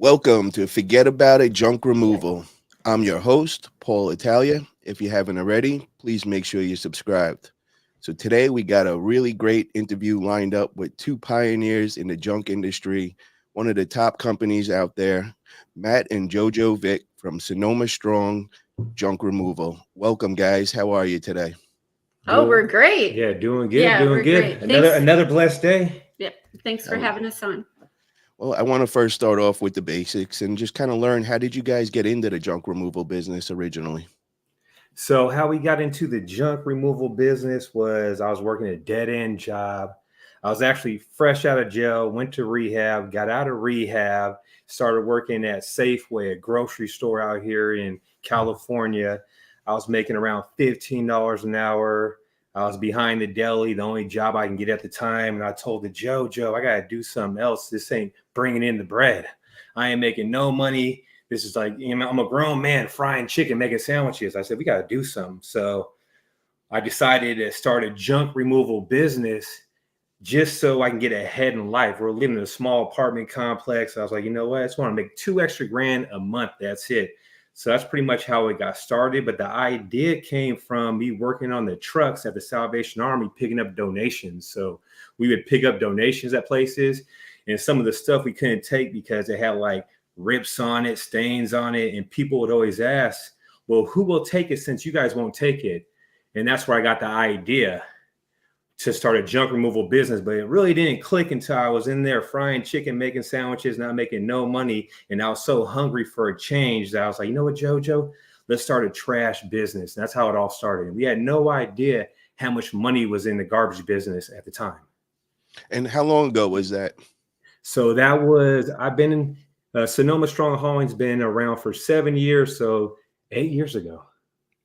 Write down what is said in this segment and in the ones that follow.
Welcome to Forget About It Junk Removal. I'm your host, Paul Italia. If you haven't already, please make sure you're subscribed. So today we got a really great interview lined up with two pioneers in the junk industry, one of the top companies out there, Matt and Jojo Vic from Sonoma Strong Junk Removal. Welcome, guys. How are you today? Oh, Doing, we're great. yeah, doing good, Yeah, doing we're good. great. Another Thanks. another blessed day. Yep. Thanks for Uh, having us on. Well, I want to first start off with the basics and just kind of learn, how did you guys get into the junk removal business originally? So how we got into the junk removal business was I was working a dead end job. I was actually fresh out of jail, went to rehab, got out of rehab, started working at Safeway, a grocery store out here in California. I was making around $15 an hour. I was behind the deli, the only job I can get at the time. And I told the Joe, I got to do something else. This ain't bringing in the bread. I ain't making no money. This is like, I'm a grown man frying chicken, making sandwiches. I said, we got to do something. So I decided to start a junk removal business just so I can get ahead in life. We're living in a small apartment complex. I was like, you know what? I just want to make 2 extra grand a month. That's it. So that's pretty much how it got started. But the idea came from me working on the trucks at the Salvation Army, picking up donations. So we would pick up donations at places, and some of the stuff we couldn't take because it had like rips on it, stains on it. And people would always ask, well, who will take it since you guys won't take it? And that's where I got the idea to start a junk removal business. But it really didn't click until I was in there frying chicken, making sandwiches, not making no money. And I was so hungry for a change that I was like, you know what, Jojo, let's start a trash business. And that's how it all started. We had no idea how much money was in the garbage business at the time. And how long ago was that? So I've been in Sonoma Strong Hauling's been around for 7 years. So 8 years ago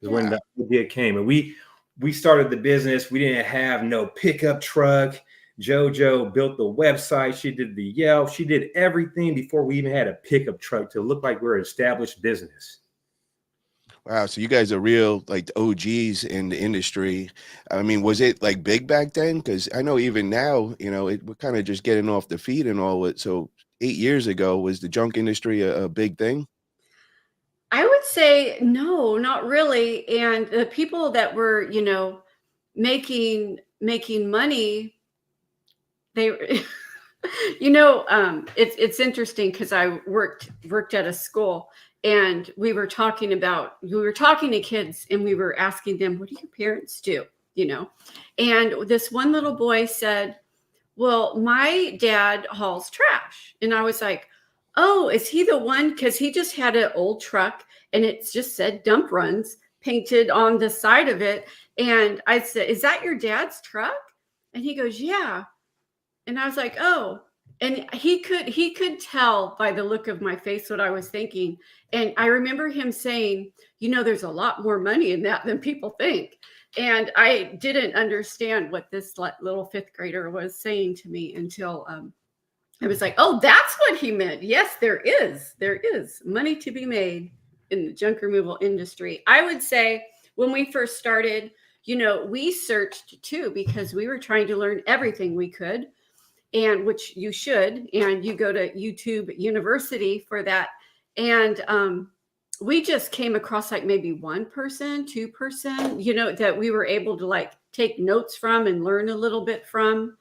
is when Yeah. the idea came. And we started the business. We didn't have no pickup truck. Jojo built the website. She did the Yelp. She did everything before we even had a pickup truck to look like we're an established business. Wow. So you guys are real like the OGs in the industry. I mean, was it like big back then? Because I know even now, we're kind of just getting off the feet and all it. So 8 years ago, was the junk industry a big thing? I would say no, not really. And the people that were, making money, they it's interesting because I worked at a school, and we were talking to kids, and we were asking them, what do your parents do? And this one little boy said, well, my dad hauls trash. And I was like, oh, is he the one? Because he just had an old truck, and it just said dump runs painted on the side of it. And I said, is that your dad's truck? And he goes, yeah. And I was like, oh. And he could tell by the look of my face what I was thinking. And I remember him saying, there's a lot more money in that than people think. And I didn't understand what this little fifth grader was saying to me until I was like, oh, that's what he meant. Yes, there is money to be made in the junk removal industry. I would say when we first started, we searched too, because we were trying to learn everything we could, and which you should, and you go to YouTube University for that. And we just came across like maybe 1%, 2%, that we were able to like take notes from and learn a little bit from.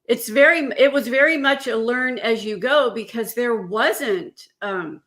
It was very much a learn as you go, because there wasn't a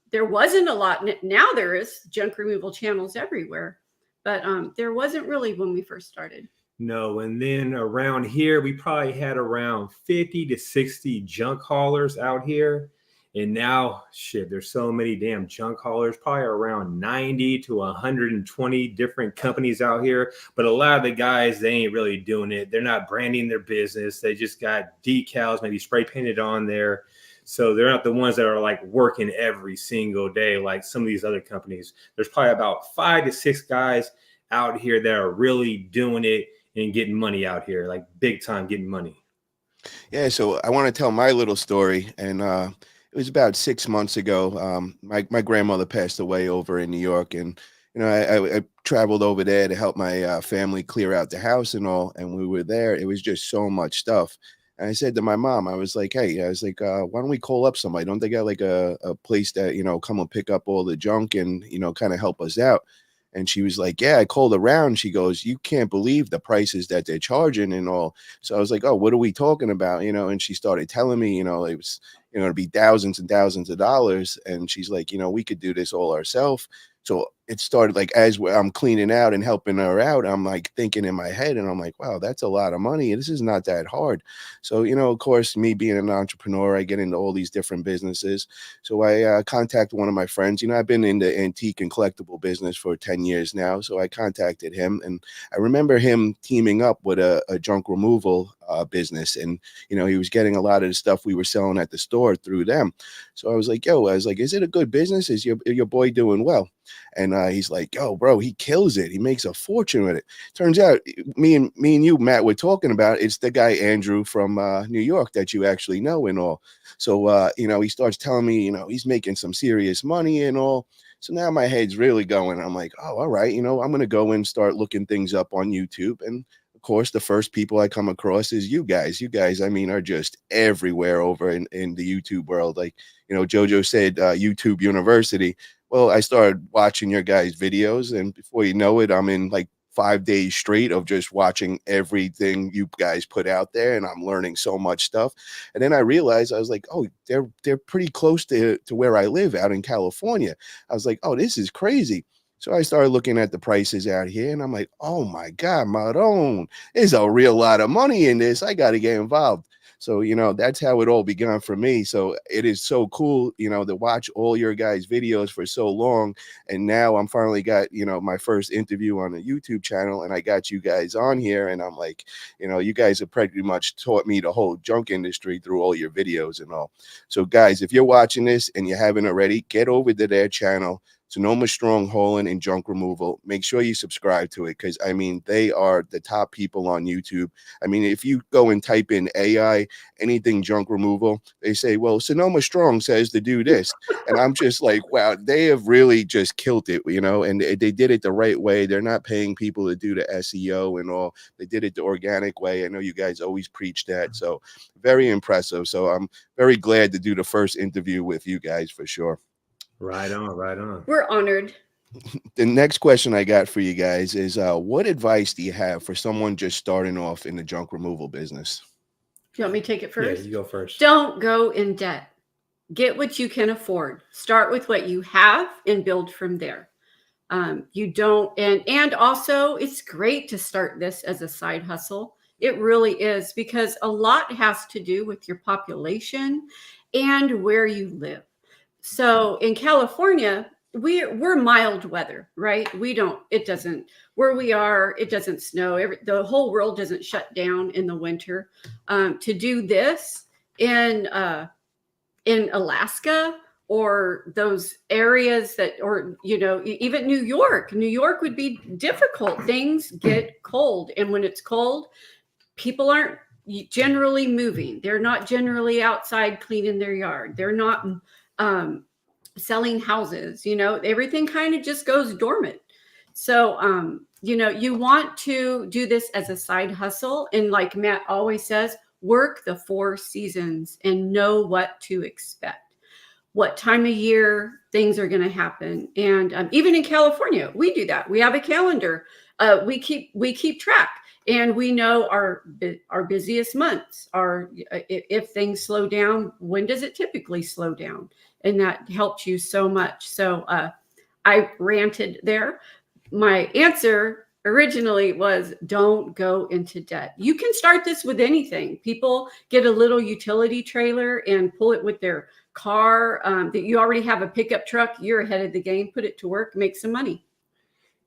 lot. Now there is junk removal channels everywhere, but there wasn't really when we first started. No, and then around here, we probably had around 50 to 60 junk haulers out here. And now, shit, there's so many damn junk haulers, probably around 90 to 120 different companies out here. But a lot of the guys, they ain't really doing it. They're not branding their business. They just got decals, maybe spray painted on there. So they're not the ones that are like working every single day like some of these other companies. There's probably about 5 to 6 guys out here that are really doing it and getting money out here, like big time getting money. Yeah. So I want to tell my little story. And it was about 6 months ago. My grandmother passed away over in New York. And, I traveled over there to help my family clear out the house and all. And we were there. It was just so much stuff. And I said to my mom, I was like, hey, I was like, why don't we call up somebody? Don't they got like a place that, come and pick up all the junk and, kind of help us out? And she was like, yeah, I called around. She goes, you can't believe the prices that they're charging and all. So I was like, oh, what are we talking about? And she started telling me, it was, it'd be thousands and thousands of dollars. And she's like, we could do this all ourselves. So it started like as I'm cleaning out and helping her out, I'm like thinking in my head, and I'm like, wow, that's a lot of money. This is not that hard. So, of course, me being an entrepreneur, I get into all these different businesses. So I contact one of my friends. I've been in the antique and collectible business for 10 years now. So I contacted him, and I remember him teaming up with a junk removal business. And, he was getting a lot of the stuff we were selling at the store through them. So I was like, is it a good business? Is your boy doing well? And he's like, yo, bro, he kills it. He makes a fortune with it. Turns out me and you, Matt, were talking about it's the guy, Andrew, from New York that you actually know and all. So, he starts telling me, he's making some serious money and all. So now my head's really going. I'm like, oh, all right. I'm going to go and start looking things up on YouTube. And of course, the first people I come across is you guys. You guys, I mean, are just everywhere over in the YouTube world. Like, JoJo said, YouTube University. Well, I started watching your guys' videos, and before you know it, I'm in like 5 days straight of just watching everything you guys put out there, and I'm learning so much stuff. And then I realized, I was like, oh, they're pretty close to where I live out in California. I was like, oh, this is crazy. So I started looking at the prices out here, and I'm like, oh my God, Maron, there's a real lot of money in this. I got to get involved. So, that's how it all began for me. So it is so cool, to watch all your guys' videos for so long. And now I'm finally got, my first interview on a YouTube channel, and I got you guys on here. And I'm like, you guys have pretty much taught me the whole junk industry through all your videos and all. So guys, if you're watching this and you haven't already, get over to their channel, Sonoma Strong Hauling and Junk Removal. Make sure you subscribe to it, because I mean, they are the top people on YouTube. I mean, if you go and type in AI, anything junk removal, they say, well, Sonoma Strong says to do this. And I'm just like, wow, they have really just killed it, and they did it the right way. They're not paying people to do the SEO and all. They did it the organic way. I know you guys always preach that. So very impressive. So I'm very glad to do the first interview with you guys for sure. Right on, right on. We're honored. The next question I got for you guys is, what advice do you have for someone just starting off in the junk removal business? Do you want me to take it first? Yeah, you go first. Don't go in debt. Get what you can afford. Start with what you have and build from there. You don't, and also it's great to start this as a side hustle. It really is, because a lot has to do with your population and where you live. So in California, we're mild weather, right? It doesn't, where we are, it doesn't snow. The whole world doesn't shut down in the winter. To do this in Alaska, or those areas that, or, even New York would be difficult. Things get cold. And when it's cold, people aren't generally moving. They're not generally outside cleaning their yard. They're not selling houses. Everything kind of just goes dormant. So, you want to do this as a side hustle. And like Matt always says, work the 4 seasons and know what to expect. What time of year things are going to happen. And even in California, we do that. We have a calendar. We keep track, and we know our busiest months are, if things slow down, when does it typically slow down? And that helps you so much. So I ranted there. My answer originally was, don't go into debt. You can start this with anything. People get a little utility trailer and pull it with their car, that you already have a pickup truck. You're ahead of the game. Put it to work, make some money.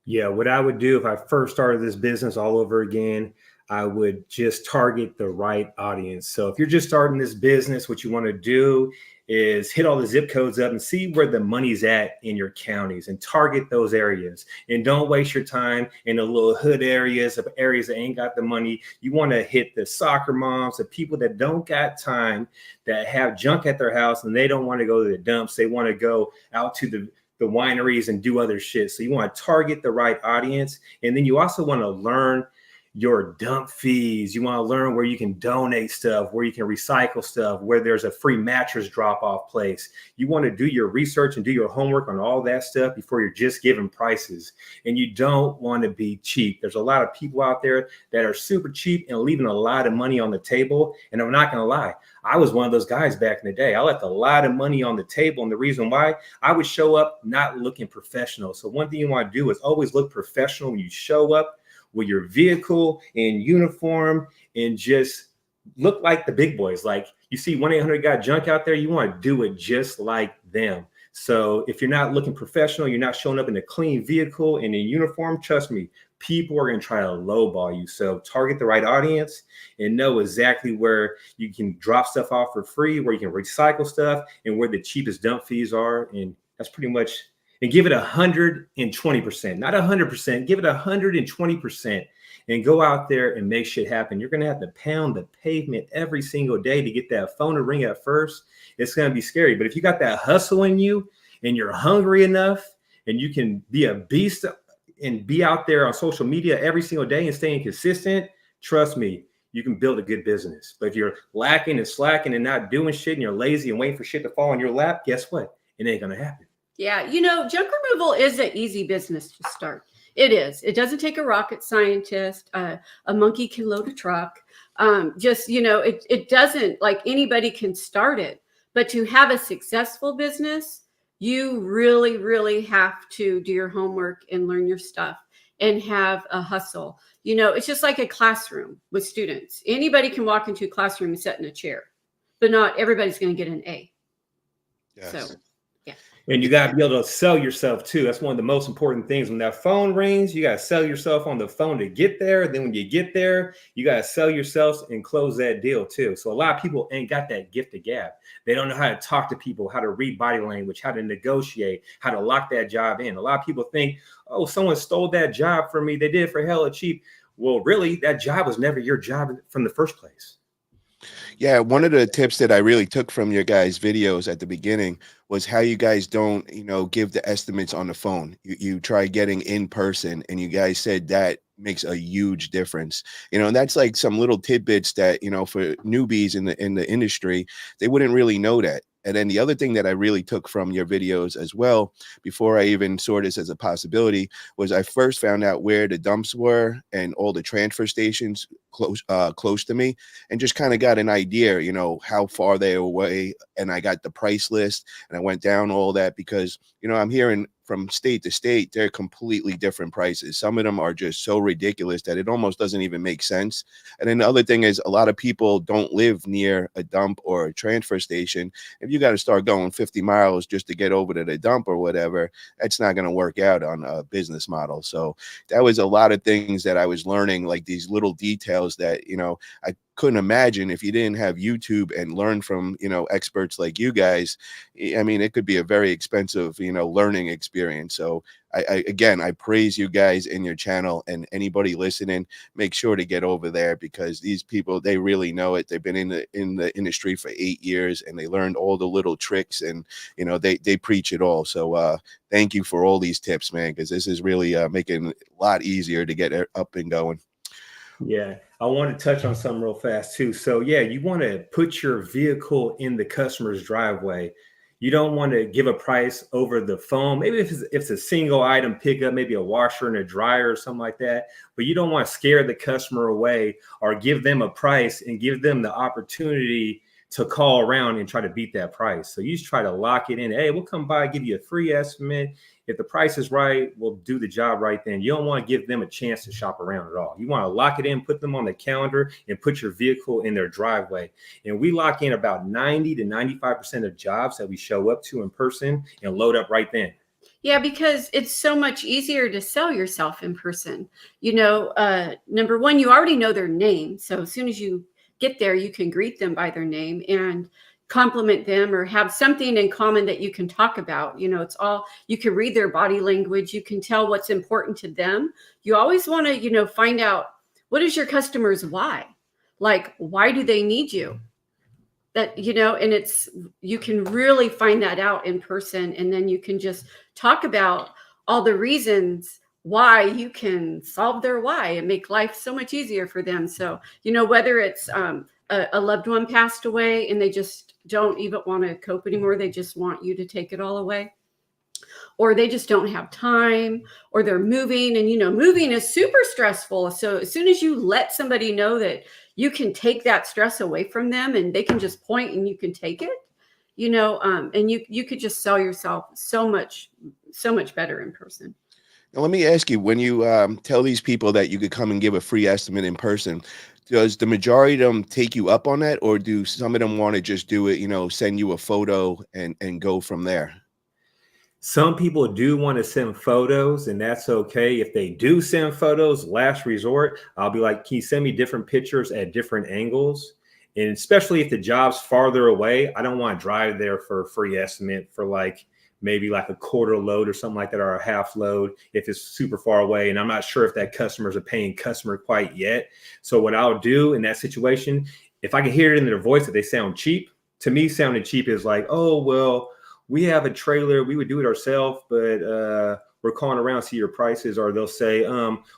Yeah, what I would do if I first started this business all over again, I would just target the right audience. So if you're just starting this business, what you want to do is hit all the zip codes up and see where the money's at in your counties and target those areas. And don't waste your time in the little hood areas that ain't got the money. You want to hit the soccer moms, the people that don't got time, that have junk at their house and they don't want to go to the dumps. They want to go out to the wineries and do other shit. So you want to target the right audience. And then you also want to learn your dump fees. You want to learn where you can donate stuff, where you can recycle stuff, where there's a free mattress drop-off place. You want to do your research and do your homework on all that stuff before you're just giving prices. And you don't want to be cheap. There's a lot of people out there that are super cheap and leaving a lot of money on the table. And I'm not going to lie, I was one of those guys back in the day. I left a lot of money on the table. And the reason why, I would show up not looking professional. So one thing you want to do is always look professional when you show up with your vehicle in uniform and just look like the big boys. Like you see 1-800 got junk out there, you want to do it just like them. So if you're not looking professional, you're not showing up in a clean vehicle and in uniform, trust me, people are going to try to lowball you. So target the right audience and know exactly where you can drop stuff off for free, where you can recycle stuff, and where the cheapest dump fees are. And that's pretty much, and give it 120%, not 100%, give it 120% and go out there and make shit happen. You're going to have to pound the pavement every single day to get that phone to ring at first. It's going to be scary. But if you got that hustle in you and you're hungry enough and you can be a beast and be out there on social media every single day and staying consistent, trust me, you can build a good business. But if you're lacking and slacking and not doing shit and you're lazy and waiting for shit to fall on your lap, guess what? It ain't going to happen. Yeah, junk removal is an easy business to start. It is. It doesn't take a rocket scientist. A monkey can load a truck. It doesn't, like, anybody can start it. But to have a successful business, you really, really have to do your homework and learn your stuff and have a hustle. It's just like a classroom with students. Anybody can walk into a classroom and sit in a chair, but not everybody's going to get an A. Yes. So, yeah. And you got to be able to sell yourself too. That's one of the most important things. When that phone rings, you got to sell yourself on the phone to get there. Then when you get there, you got to sell yourself and close that deal too. So a lot of people ain't got that gift of gab. They don't know how to talk to people, how to read body language, how to negotiate, how to lock that job in. A lot of people think, oh, someone stole that job from me. They did it for hella cheap. Well, really, that job was never your job from the first place. Yeah, one of the tips that I really took from your guys' videos at the beginning was how you guys don't, give the estimates on the phone. You try getting in person, and you guys said that makes a huge difference. And that's like some little tidbits that, for newbies in the industry, they wouldn't really know that. And then the other thing that I really took from your videos as well, before I even saw this as a possibility, was I first found out where the dumps were and all the transfer stations close to me, and just kind of got an idea, how far they were away. And I got the price list and I went down all that because, I'm hearing from state to state, they're completely different prices. Some of them are just so ridiculous that it almost doesn't even make sense. And then the other thing is, a lot of people don't live near a dump or a transfer station. If you got to start going 50 miles just to get over to the dump or whatever, that's not going to work out on a business model. So that was a lot of things that I was learning, like these little details that, I couldn't imagine if you didn't have YouTube and learn from, experts like you guys. I mean, it could be a very expensive, learning experience. So I praise you guys in your channel, and anybody listening, make sure to get over there, because these people, they really know it. They've been in the industry for 8 years, and they learned all the little tricks, and they preach it all. So thank you for all these tips, man, because this is really making it a lot easier to get up and going. Yeah, I want to touch on something real fast too. So yeah, you want to put your vehicle in the customer's driveway. You don't want to give a price over the phone. Maybe if it's a single item pickup, maybe a washer and a dryer or something like that. But you don't want to scare the customer away or give them a price and give them the opportunity to call around and try to beat that price. So you just try to lock it in. Hey, we'll come by, give you a free estimate. If the price is right, we'll do the job right then. You don't want to give them a chance to shop around at all. You want to lock it in, put them on the calendar, and put your vehicle in their driveway. And we lock in about 90 to 95% of jobs that we show up to in person and load up right then. Yeah, because it's so much easier to sell yourself in person. Number one, you already know their name. So as soon as you get there, you can greet them by their name and compliment them, or have something in common that you can talk about. It's all, you can read their body language. You can tell what's important to them. You always want to, find out, what is your customer's why? Like, why do they need you? That, and you can really find that out in person. And then you can just talk about all the reasons why, you can solve their why and make life so much easier for them. So, whether it's a loved one passed away and they just don't even want to cope anymore, they just want you to take it all away, or they just don't have time, or they're moving, and moving is super stressful. So as soon as you let somebody know that you can take that stress away from them and they can just point and you can take it, and you could just sell yourself so much better in person. Now, let me ask you, when you tell these people that you could come and give a free estimate in person, does the majority of them take you up on that, or do some of them want to just do it, send you a photo and go from there? Some people do want to send photos, and that's okay. If they do send photos, last resort, I'll be like, can you send me different pictures at different angles? And especially if the job's farther away, I don't want to drive there for a free estimate for maybe like a quarter load or something like that, or a half load if it's super far away. And I'm not sure if that customer's a paying customer quite yet. So what I'll do in that situation, if I can hear it in their voice that they sound cheap, to me, sounding cheap is like, oh, well, we have a trailer, we would do it ourselves, but we're calling around to see your prices. Or they'll say,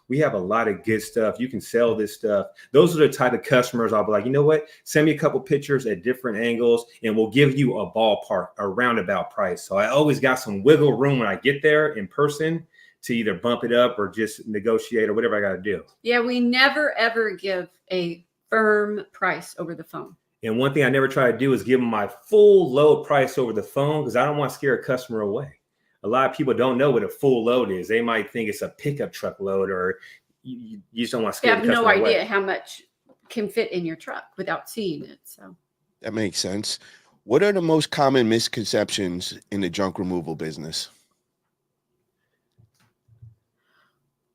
we have a lot of good stuff, you can sell this stuff. Those are the type of customers I'll be like, you know what, send me a couple pictures at different angles and we'll give you a ballpark, a roundabout price. So I always got some wiggle room when I get there in person to either bump it up or just negotiate or whatever I got to do. Yeah, we never ever give a firm price over the phone. And one thing I never try to do is give them my full load price over the phone, because I don't want to scare a customer away. A lot of people don't know what a full load is. They might think it's a pickup truck load, or you just don't want to scare the customer away. You have no idea how much can fit in your truck without seeing it. So that makes sense. What are the most common misconceptions in the junk removal business?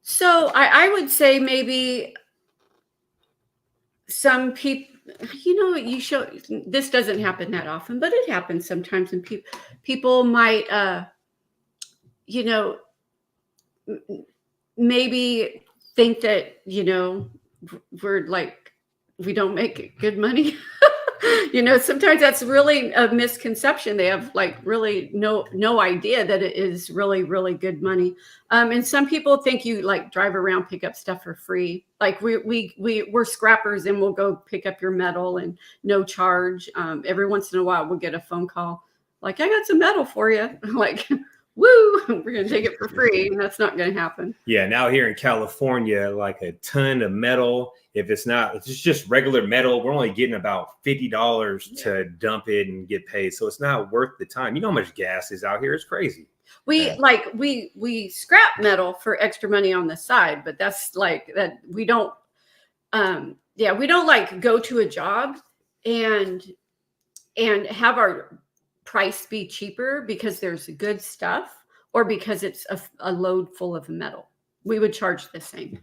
So I would say maybe some people, this doesn't happen that often, but it happens sometimes. And people might, maybe think that, we don't make good money. Sometimes that's really a misconception. They have really no idea that it is really, really good money. And some people think you drive around, pick up stuff for free. We're scrappers and we'll go pick up your metal and no charge. Every once in a while we'll get a phone call like, I got some metal for you. Woo, we're going to take it for free. And that's not going to happen. Yeah. Now here in California, a ton of metal, if it's just regular metal, we're only getting about $50 to dump it and get paid. So it's not worth the time. You know how much gas is out here? It's crazy. We scrap metal for extra money on the side, but that's that we don't, we don't go to a job and have our price be cheaper because there's good stuff or because it's a load full of metal. We would charge the same.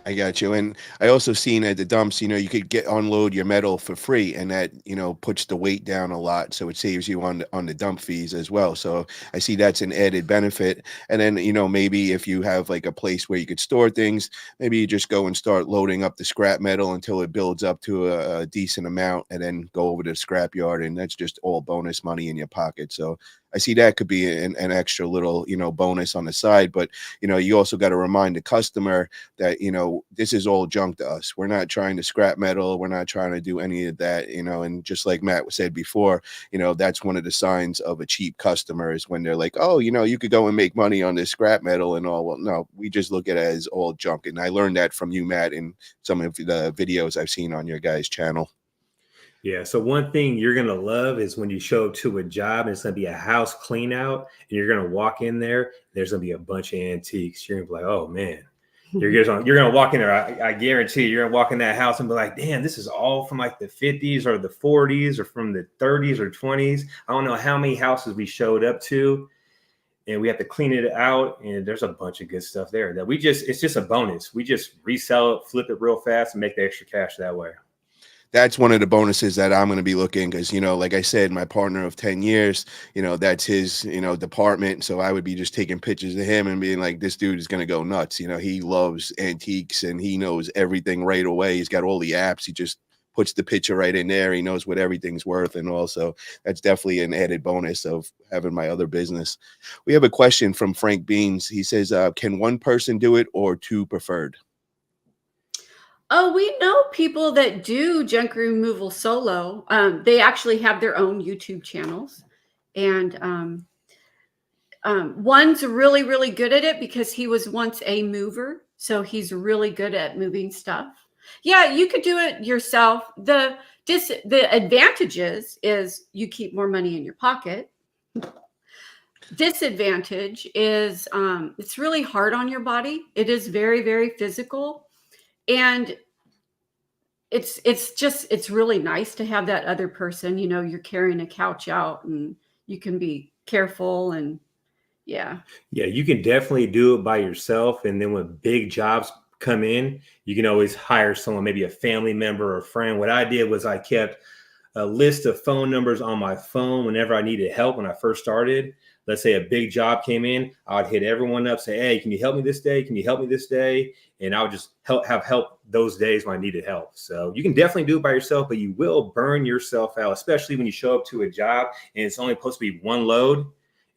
I got you. And I also seen at the dumps, you could unload your metal for free, and that, puts the weight down a lot. So it saves you on the dump fees as well. So I see that's an added benefit. And then, maybe if you have a place where you could store things, maybe you just go and start loading up the scrap metal until it builds up to a decent amount, and then go over to the scrap yard, and that's just all bonus money in your pocket. So I see that could be an extra little, bonus on the side. But, you also got to remind the customer that, this is all junk to us. We're not trying to scrap metal. We're not trying to do any of that, and just like Matt said before, that's one of the signs of a cheap customer is when they're like, oh, you could go and make money on this scrap metal and all. Well, no, we just look at it as all junk. And I learned that from you, Matt, in some of the videos I've seen on your guys' channel. Yeah. So one thing you're going to love is when you show up to a job and it's going to be a house clean out, and you're going to walk in there, there's going to be a bunch of antiques. You're going to be like, oh man, you're going to walk in there. I guarantee you're going to walk in that house and be like, damn, this is all from the 50s or the 40s or from the 30s or 20s. I don't know how many houses we showed up to, and we have to clean it out. And there's a bunch of good stuff there that it's just a bonus. We just resell it, flip it real fast, and make the extra cash that way. That's one of the bonuses that I'm going to be looking, because, like I said, my partner of 10 years, that's his, department. So I would be just taking pictures of him and being like, this dude is going to go nuts. He loves antiques and he knows everything right away. He's got all the apps. He just puts the picture right in there. He knows what everything's worth, and also that's definitely an added bonus of having my other business. We have a question from Frank Beans. He says, can one person do it or two preferred? Oh, we know people that do junk removal solo. They actually have their own YouTube channels, and one's really, really good at it because he was once a mover, so he's really good at moving stuff. Yeah, you could do it yourself. The advantages is you keep more money in your pocket. Disadvantage is it's really hard on your body. It is very, very physical, and it's really nice to have that other person. You know, you're carrying a couch out, and you can be careful, and yeah. Yeah, you can definitely do it by yourself. And then when big jobs come in, you can always hire someone, maybe a family member or a friend. What I did was I kept a list of phone numbers on my phone whenever I needed help when I first started. Let's say a big job came in, I would hit everyone up, say, hey, can you help me this day? Can you help me this day? And I would just have help those days when I needed help. So you can definitely do it by yourself, but you will burn yourself out, especially when you show up to a job and it's only supposed to be one load.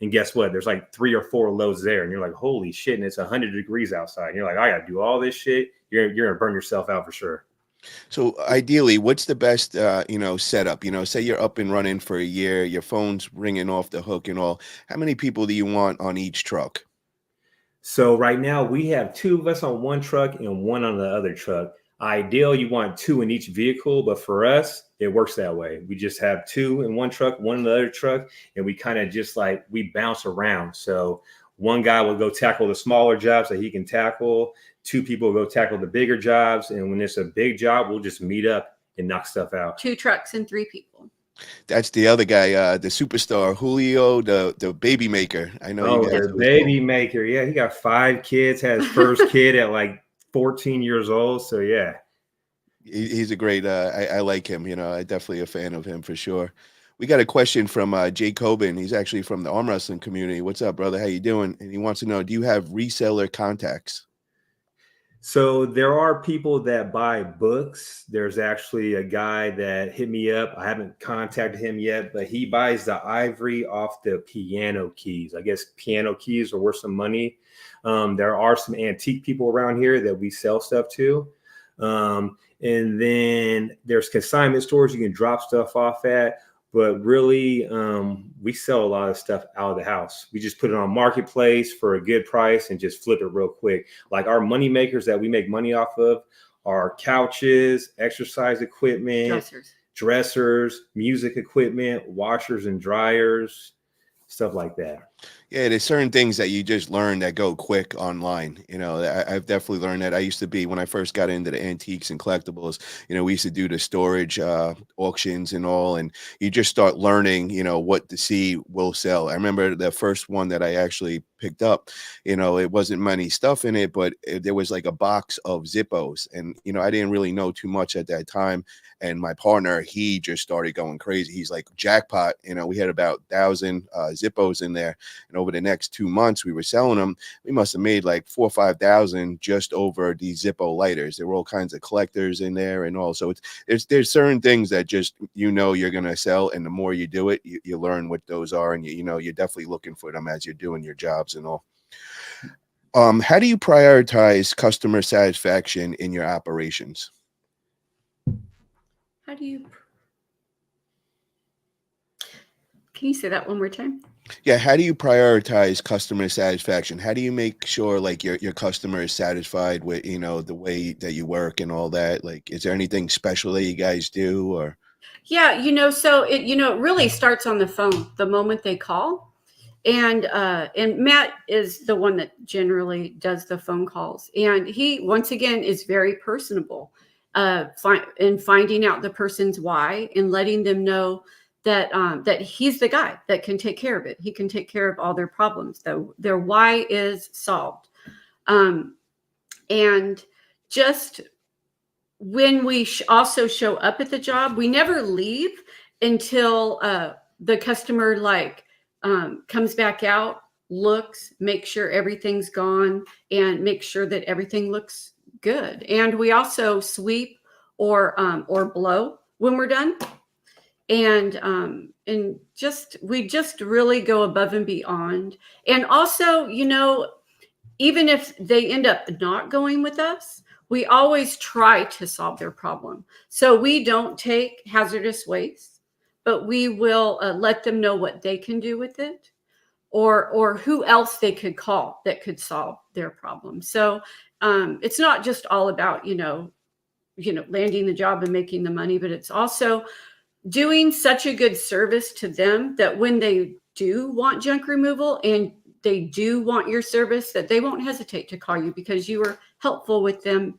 And guess what? There's like 3 or 4 loads there. And you're like, holy shit. And it's 100 degrees outside. And you're like, I got to do all this shit. You're going to burn yourself out for sure. So ideally, what's the best, setup? Say you're up and running for a year, your phone's ringing off the hook and all. How many people do you want on each truck? So right now we have 2 of us on one truck and 1 on the other truck. Ideal, you want 2 in each vehicle, but for us, it works that way. We just have 2 in one truck, 1 in the other truck, and we kind of just like we bounce around. So one guy will go tackle the smaller jobs that he can tackle. 2 people will go tackle the bigger jobs, and when it's a big job, we'll just meet up and knock stuff out. 2 trucks and 3 people. That's the other guy, the superstar, Julio, the baby maker. I know you Oh, guys. the baby maker. Yeah, he got 5 kids, had his first kid at like 14 years old. So yeah. He's a great, I like him, I definitely a fan of him for sure. We got a question from Jay Coben. He's actually from the arm wrestling community. What's up, brother? How you doing? And he wants to know, do you have reseller contacts? So there are people that buy books. There's actually a guy that hit me up. I haven't contacted him yet, but he buys the ivory off the piano keys. I guess piano keys are worth some money. There are some antique people around here that we sell stuff to. And then there's consignment stores you can drop stuff off at. But really, we sell a lot of stuff out of the house. We just put it on Marketplace for a good price and just flip it real quick. Like our money makers that we make money off of are couches, exercise equipment, dressers, music equipment, washers and dryers, stuff like that. Yeah, there's certain things that you just learn that go quick online. I've definitely learned that. I used to be, when I first got into the antiques and collectibles, we used to do the storage auctions and all, and you just start learning, what to see will sell. I remember the first one that I actually picked up, it wasn't many stuff in it, but there was like a box of Zippos, and, I didn't really know too much at that time. And my partner, he just started going crazy. He's like, jackpot. We had about 1,000 Zippos in there. And over the next 2 months, we were selling them. We must have made like 4,000 or 5,000 just over these Zippo lighters. There were all kinds of collectors in there and all. So there's certain things that just, you're going to sell. And the more you do it, you learn what those are. And, you're definitely looking for them as you're doing your jobs and all. How do you prioritize customer satisfaction in your operations? Can you say that one more time? Yeah, how do you prioritize customer satisfaction? How do you make sure like your customer is satisfied with, the way that you work and all that? Like, is there anything special that you guys do or? Yeah, so it really starts on the phone the moment they call. And Matt is the one that generally does the phone calls. And he, once again, is very personable in finding out the person's why and letting them know that that he's the guy that can take care of it. He can take care of all their problems. Their why is solved. And just when we also show up at the job, we never leave until the customer comes back out, looks, make sure everything's gone, and make sure that everything looks good. And we also sweep or below when we're done. And we just really go above and beyond. And also, even if they end up not going with us, we always try to solve their problem. So we don't take hazardous waste, but we will let them know what they can do with it, or who else they could call that could solve their problem. So it's not just all about, landing the job and making the money, but it's also doing such a good service to them that when they do want junk removal and they do want your service, that they won't hesitate to call you because you were helpful with them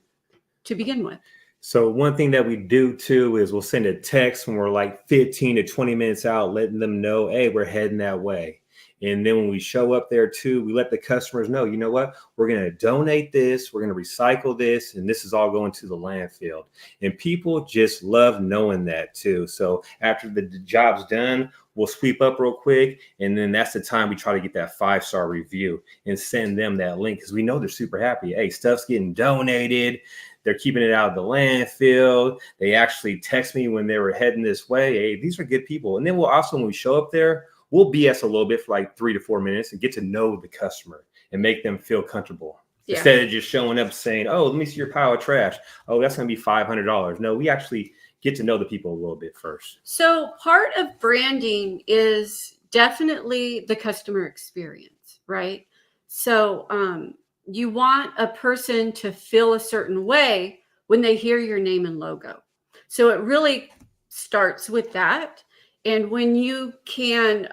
to begin with. So one thing that we do too is we'll send a text when we're like 15 to 20 minutes out, letting them know, hey, we're heading that way. And then when we show up there too, we let the customers know, you know what, we're going to donate this, we're going to recycle this, and this is all going to the landfill. And people just love knowing that too. So after the job's done, we'll sweep up real quick. And then that's the time we try to get that 5-star review and send them that link because we know they're super happy. Hey, stuff's getting donated. They're keeping it out of the landfill. They actually text me when they were heading this way. Hey, these are good people. And then we'll also, when we show up there, we'll BS a little bit for like 3 to 4 minutes and get to know the customer and make them feel comfortable. Yeah. Instead of just showing up saying, oh, let me see your pile of trash. Oh, that's going to be $500. No, we actually get to know the people a little bit first. So part of branding is definitely the customer experience, right? So you want a person to feel a certain way when they hear your name and logo. So it really starts with that. And when you can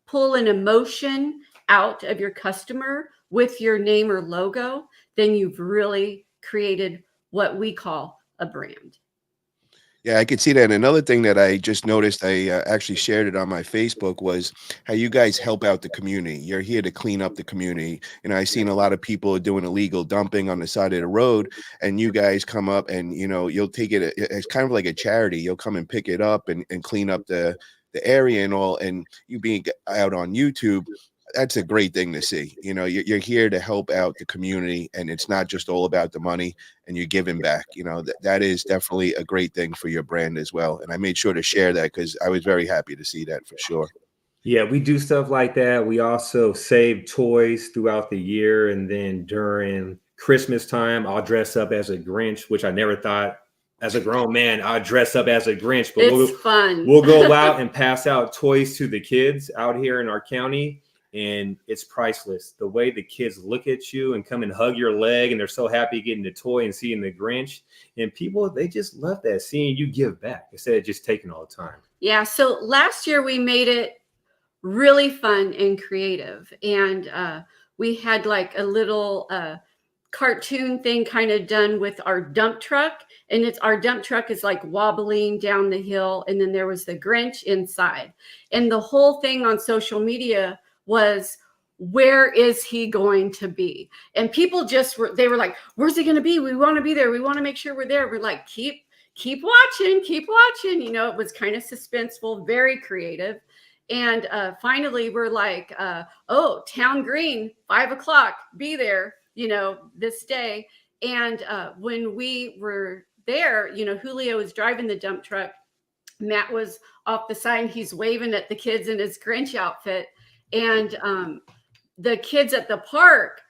pull an emotion out of your customer with your name or logo, then you've really created what we call a brand. Yeah, I could see that. And another thing that I just noticed, I actually shared it on my Facebook, was how you guys help out the community. You're here to clean up the community. I've seen a lot of people doing illegal dumping on the side of the road, and you guys come up and, you'll take it. It's kind of like a charity. You'll come and pick it up and clean up the area and all. And you being out on YouTube, that's a great thing to see. You're here to help out the community, and it's not just all about the money, and you're giving back. That is definitely a great thing for your brand as well. And I made sure to share that because I was very happy to see that for sure. Yeah, we do stuff like that. We also save toys throughout the year. And then during Christmas time, I'll dress up as a Grinch, which I never thought as a grown man, I'll dress up as a Grinch. But it's fun. We'll go out and pass out toys to the kids out here in our county. And it's priceless. The way the kids look at you and come and hug your leg, and they're so happy getting the toy and seeing the Grinch. And people, they just love that, seeing you give back instead of just taking all the time. Yeah. So last year we made it really fun and creative. And we had like a little cartoon thing kind of done with our dump truck. And our dump truck is like wobbling down the hill. And then there was the Grinch inside. And the whole thing on social media was, where is he going to be? And people they were like, where's he going to be? We want to be there. We want to make sure we're there. We're like, keep watching. It was kind of suspenseful, very creative. And finally we're like, Town Green, 5:00, be there, this day. And when we were there, Julio was driving the dump truck. Matt was off the side. He's waving at the kids in his Grinch outfit. And the kids at the park,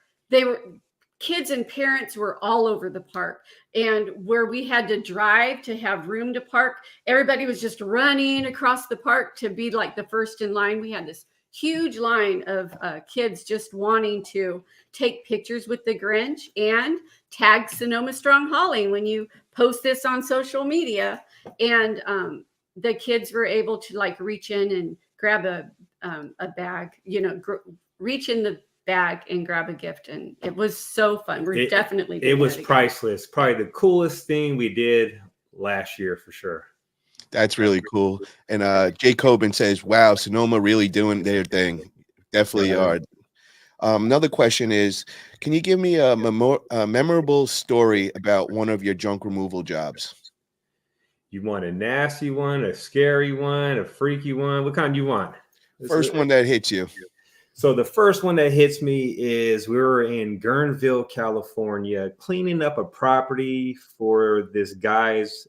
kids and parents were all over the park. And where we had to drive to have room to park, everybody was just running across the park to be like the first in line. We had this huge line of kids just wanting to take pictures with the Grinch and tag Sonoma Strong Hauling when you post this on social media. And the kids were able to like reach in and grab a bag, reach in the bag and grab a gift. And it was so fun. It was priceless. Probably the coolest thing we did last year for sure. That's really cool. And Jay Coben says, wow, Sonoma really doing their thing. Definitely are. Another question is, can you give me a memorable story about one of your junk removal jobs? You want a nasty one, a scary one, a freaky one? What kind do you want? First one that hits you. So the first one that hits me is we were in Guerneville, California, cleaning up a property for this guy's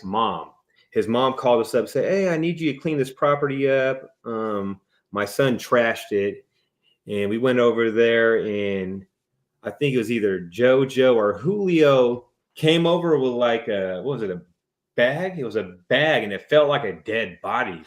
mom. His mom called us up and said, "Hey, I need you to clean this property up. My son trashed it." And we went over there, and I think it was either Jojo or Julio came over with like what was it, a bag? It was a bag, and it felt like a dead body.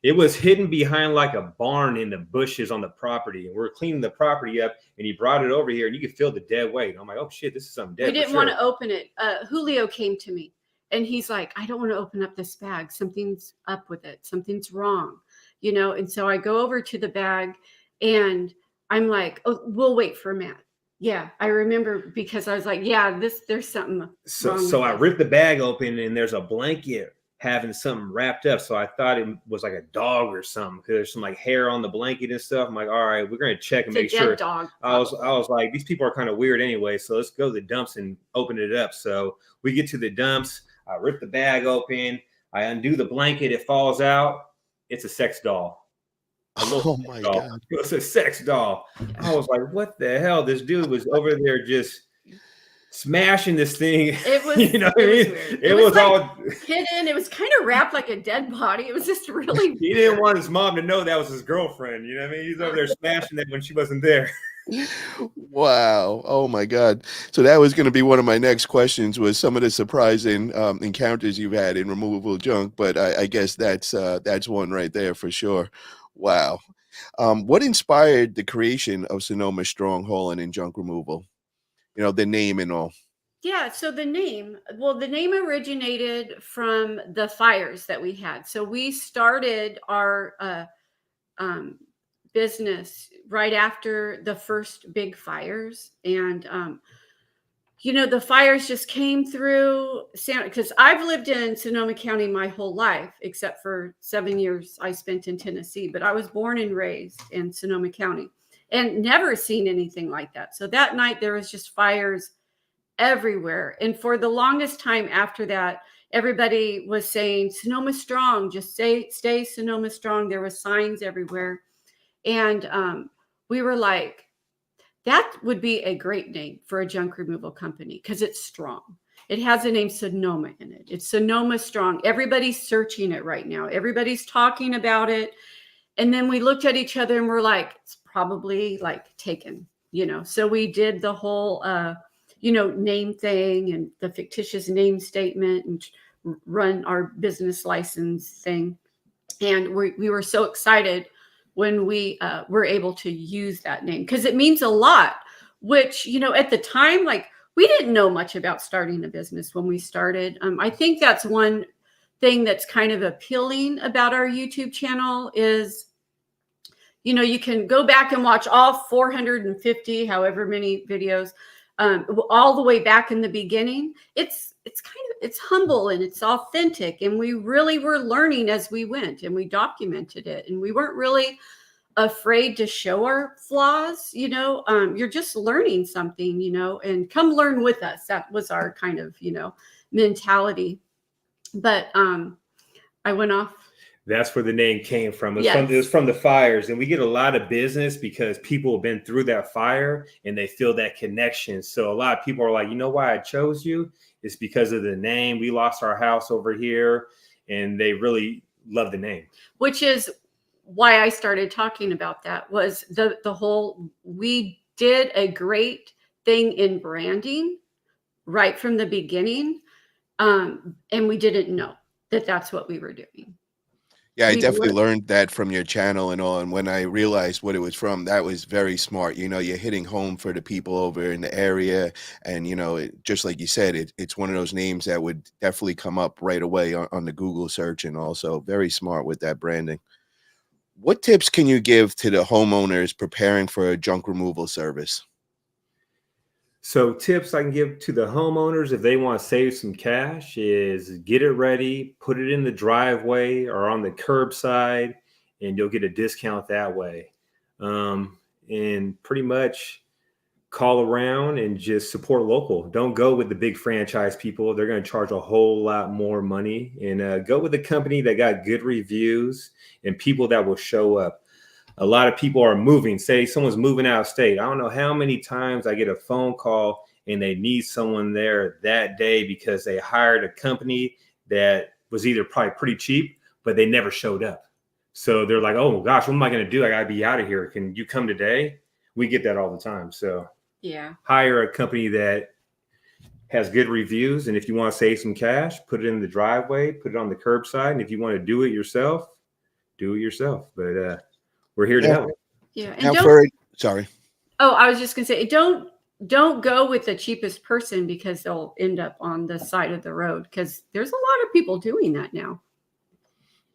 It was hidden behind like a barn in the bushes on the property, and we're cleaning the property up, and he brought it over here, and you could feel the dead weight. And I'm like, oh shit, this is something dead. We didn't want to open it. Julio came to me, and he's like, I don't want to open up this bag. Something's up with it. Something's wrong, And so I go over to the bag, and I'm like, oh, we'll wait for Matt. Yeah, I remember because I was like, yeah, there's something wrong. So I ripped the bag open, and there's a blanket having something wrapped up. So I thought it was like a dog or something, because there's some like hair on the blanket and stuff. I'm like, all right, we're gonna check and make sure. Dog, I was like, these people are kind of weird anyway, so let's go to the dumps and open it up. So we get to the dumps. I rip the bag open. I undo the blanket. It falls out. It's a sex doll. Oh my God. It was a sex doll. I was like, what the hell? This dude was over there just smashing this thing. It was, it was like all hidden. It was kind of wrapped like a dead body. It was just really. He didn't want his mom to know that was his girlfriend. You know what I mean? He's over there smashing it when she wasn't there. Wow. Oh my God. So that was going to be one of my next questions, was some of the surprising encounters you've had in removable junk, but I guess that's one right there for sure. Wow. What inspired the creation of Sonoma Strong Hauling and Junk Removal? The name and all. Yeah. So the name originated from the fires that we had. So we started our business right after the first big fires. And, the fires just came through because I've lived in Sonoma County my whole life, except for 7 years I spent in Tennessee, but I was born and raised in Sonoma County and never seen anything like that. So that night there was just fires everywhere. And for the longest time after that, everybody was saying, Sonoma Strong, just stay Sonoma Strong. There were signs everywhere. And we were like, that would be a great name for a junk removal company because it's strong. It has the name Sonoma in it. It's Sonoma Strong. Everybody's searching it right now. Everybody's talking about it. And then we looked at each other and we're like, it's probably like taken, So we did the whole, name thing and the fictitious name statement and run our business license thing. And we were so excited when we were able to use that name because it means a lot, which, at the time, like we didn't know much about starting a business when we started. I think that's one thing that's kind of appealing about our YouTube channel is, you can go back and watch all 450, however many videos, all the way back in the beginning. It's humble and it's authentic. And we really were learning as we went and we documented it. And we weren't really afraid to show our flaws. You're just learning something, and come learn with us. That was our kind of, mentality. But I went off. That's where the name came from. It was from the fires. And we get a lot of business because people have been through that fire and they feel that connection. So a lot of people are like, you know why I chose you? It's because of the name. We lost our house over here and they really love the name. Which is why I started talking about that was the whole, we did a great thing in branding right from the beginning. And we didn't know that that's what we were doing. Yeah, I definitely learned that from your channel and all. And when I realized what it was from, that was very smart. You're hitting home for the people over in the area. And, just like you said, it's one of those names that would definitely come up right away on the Google search, and also very smart with that branding. What tips can you give to the homeowners preparing for a junk removal service? So tips I can give to the homeowners if they want to save some cash is get it ready, put it in the driveway or on the curbside, and you'll get a discount that way. And pretty much call around and just support local. Don't go with the big franchise people. They're going to charge a whole lot more money. And go with a company that got good reviews and people that will show up. A lot of people are moving. Say someone's moving out of state. I don't know how many times I get a phone call and they need someone there that day because they hired a company that was either probably pretty cheap, but they never showed up. So they're like, oh gosh, what am I going to do? I got to be out of here. Can you come today? We get that all the time. So Yeah. hire a company that has good reviews. And if you want to save some cash, put it in the driveway, put it on the curbside. And if you want to do it yourself, do it yourself. But we're here to help. Yeah. And Now, don't, sorry. oh, I was just going to say, don't go with the cheapest person because they'll end up on the side of the road, because there's a lot of people doing that now.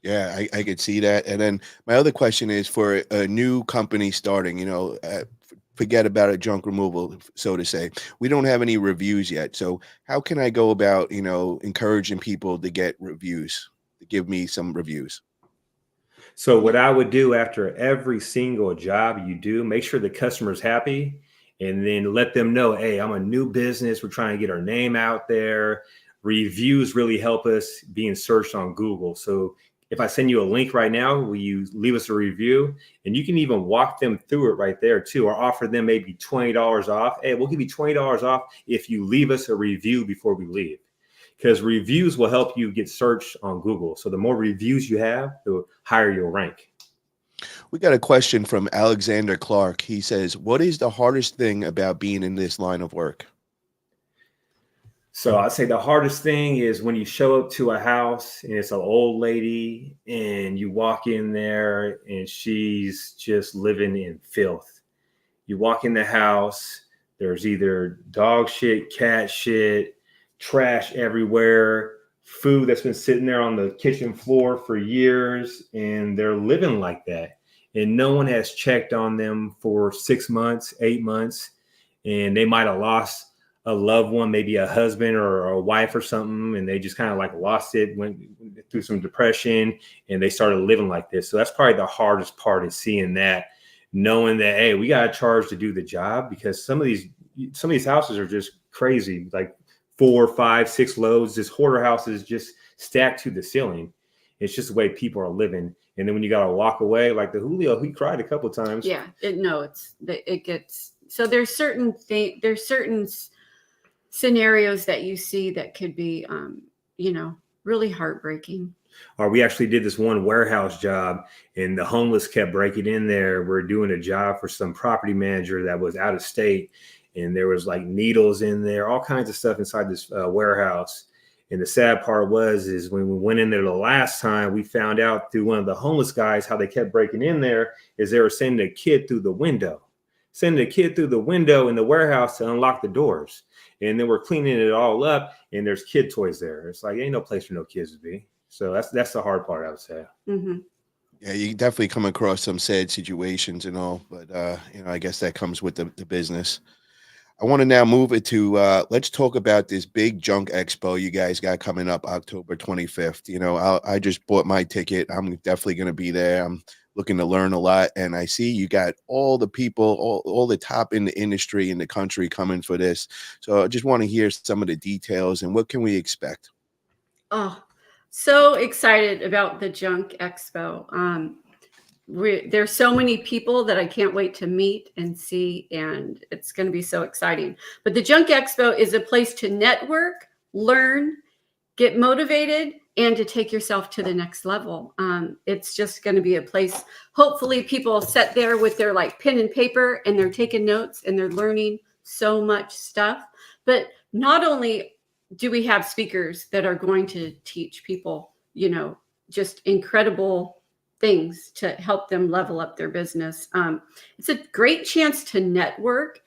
Yeah, I could see that. And then my other question is for a new company starting, forget about a junk removal, so to say. We don't have any reviews yet. So how can I go about, encouraging people to get reviews, to give me some reviews? So what I would do after every single job you do, make sure the customer's happy and then let them know, hey, I'm a new business. We're trying to get our name out there. Reviews really help us being searched on Google. So if I send you a link right now, will you leave us a review? And you can even walk them through it right there too, or offer them maybe $20 off. Hey, we'll give you $20 off if you leave us a review before we leave. Because reviews will help you get searched on Google. So the more reviews you have, the higher you'll rank. We got a question from Alexander Clark. He says, what is the hardest thing about being in this line of work? So I'd say the hardest thing is when you show up to a house and it's an old lady and you walk in there and she's just living in filth. You walk in the house, there's either dog shit, cat shit, trash everywhere, food that's been sitting there on the kitchen floor for years, and they're living like that. And no one has checked on them for 6 months, 8 months, and they might have lost a loved one, maybe a husband or a wife or something, and they just kind of like lost it, went through some depression, and they started living like this. So that's probably the hardest part, is seeing that, knowing that, hey, we got to charge to do the job, because some of these houses are just crazy, like 4, 5, 6 loads, just hoarder houses just stacked to the ceiling. It's just the way people are living. And then when you got to walk away, like the Julio, he cried a couple of times. Yeah, it gets, so there's certain scenarios that you see that could be, really heartbreaking. Or we actually did this one warehouse job and the homeless kept breaking in there. We're doing a job for some property manager that was out of state, and there was like needles in there, all kinds of stuff inside this warehouse. And the sad part is when we went in there the last time, we found out through one of the homeless guys how they kept breaking in there is they were sending a kid through the window in the warehouse to unlock the doors. And then we're cleaning it all up and there's kid toys there. It's like, ain't no place for no kids to be. So that's the hard part, I would say. Mm-hmm. Yeah, you definitely come across some sad situations and all, but I guess that comes with the business. I want to now move it to let's talk about this big junk expo you guys got coming up October 25th. I just bought my ticket. I'm definitely going to be there. I'm looking to learn a lot, and I see you got all the people, all the top in the industry in the country coming for this. So I just want to hear some of the details and what can we expect? Oh, so excited about the junk expo. There's so many people that I can't wait to meet and see, and it's going to be so exciting. But the Junk Expo is a place to network, learn, get motivated, and to take yourself to the next level. It's just going to be a place, hopefully people sit there with their like pen and paper and they're taking notes and they're learning so much stuff. But not only do we have speakers that are going to teach people, just incredible things to help them level up their business. It's a great chance to network.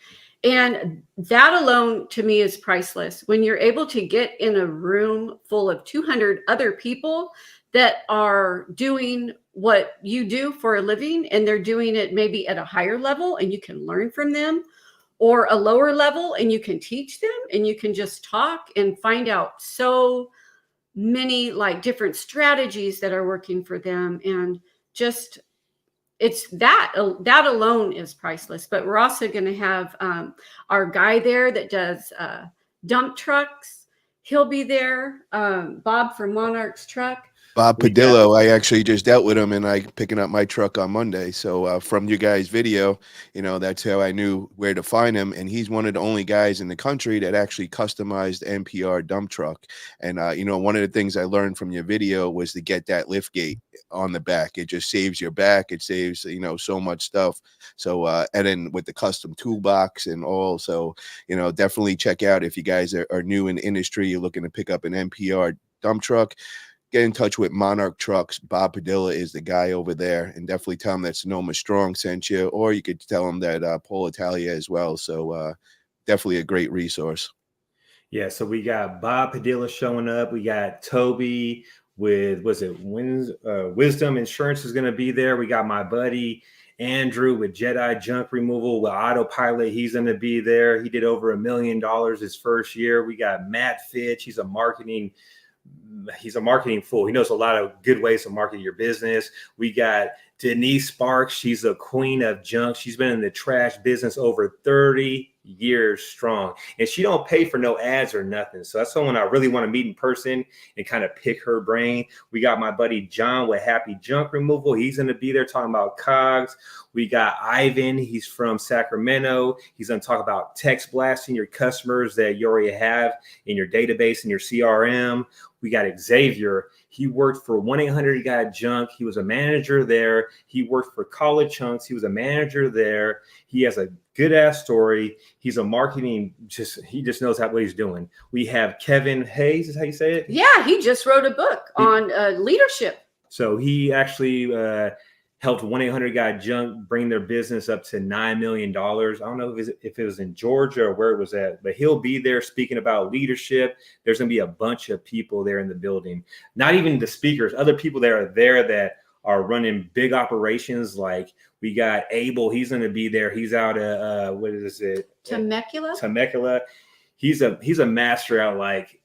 And that alone to me is priceless. When you're able to get in a room full of 200 other people that are doing what you do for a living, and they're doing it maybe at a higher level and you can learn from them, or a lower level and you can teach them, and you can just talk and find out so many like different strategies that are working for them. And just it's that alone is priceless. But we're also going to have our guy there that does dump trucks. He'll be there. Bob from Monarch's Truck. Bob Padillo, I actually just dealt with him, and I picking up my truck on Monday. So from you guys' video, that's how I knew where to find him. And he's one of the only guys in the country that actually customized NPR dump truck. And one of the things I learned from your video was to get that lift gate on the back. It just saves your back. It saves so much stuff. So and then with the custom toolbox and all. So definitely check out if you guys are new in the industry. You're looking to pick up an NPR dump truck. Get in touch with Monarch Trucks. Bob Padilla is the guy over there, and definitely tell him that Sonoma Strong sent you, or you could tell him that Paul Italia as well. So definitely a great resource. Yeah, so we got Bob Padilla showing up. We got Toby with, Wisdom Insurance is going to be there. We got my buddy Andrew with Jedi Junk Removal with Autopilot. He's going to be there. He did over $1 million his first year. We got Matt Fitch. He's a marketing fool. He knows a lot of good ways to market your business. We got Denise Sparks. She's a queen of junk. She's been in the trash business over 30 years strong, and she don't pay for no ads or nothing. So that's someone I really want to meet in person and kind of pick her brain. We got my buddy John with Happy Junk Removal. He's going to be there talking about cogs. We got Ivan. He's from Sacramento. He's going to talk about text blasting your customers that you already have in your database and your CRM. We got Xavier. He worked for 1-800-GOT-JUNK. He was a manager there. He worked for College Chunks. He was a manager there. He has a good ass story. He's a marketing, he just knows what he's doing. We have Kevin Hayes, is how you say it? Yeah, he just wrote a book on leadership. So he actually helped 1-800-GOT-JUNK bring their business up to $9 million. I don't know if it was in Georgia or where it was at, but he'll be there speaking about leadership. There's going to be a bunch of people there in the building, not even the speakers, other people that are there that are running big operations. Like we got Abel. He's going to be there. He's out of, what is it? Temecula. He's a master at like,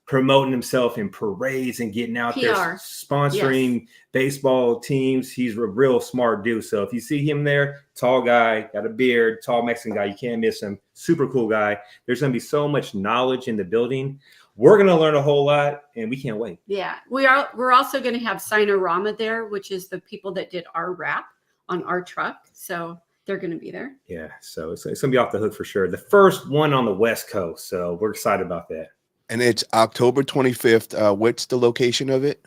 promoting himself in parades and getting out there sponsoring baseball teams. He's a real smart dude. So if you see him there, tall guy, got a beard, tall Mexican guy, you can't miss him. Super cool guy. There's going to be so much knowledge in the building. We're going to learn a whole lot, and we can't wait. Yeah, we're also going to have Sinorama there, which is the people that did our wrap on our truck. So they're going to be there. Yeah, so it's going to be off the hook for sure. The first one on the West Coast. So we're excited about that. And it's October 25th. What's the location of it?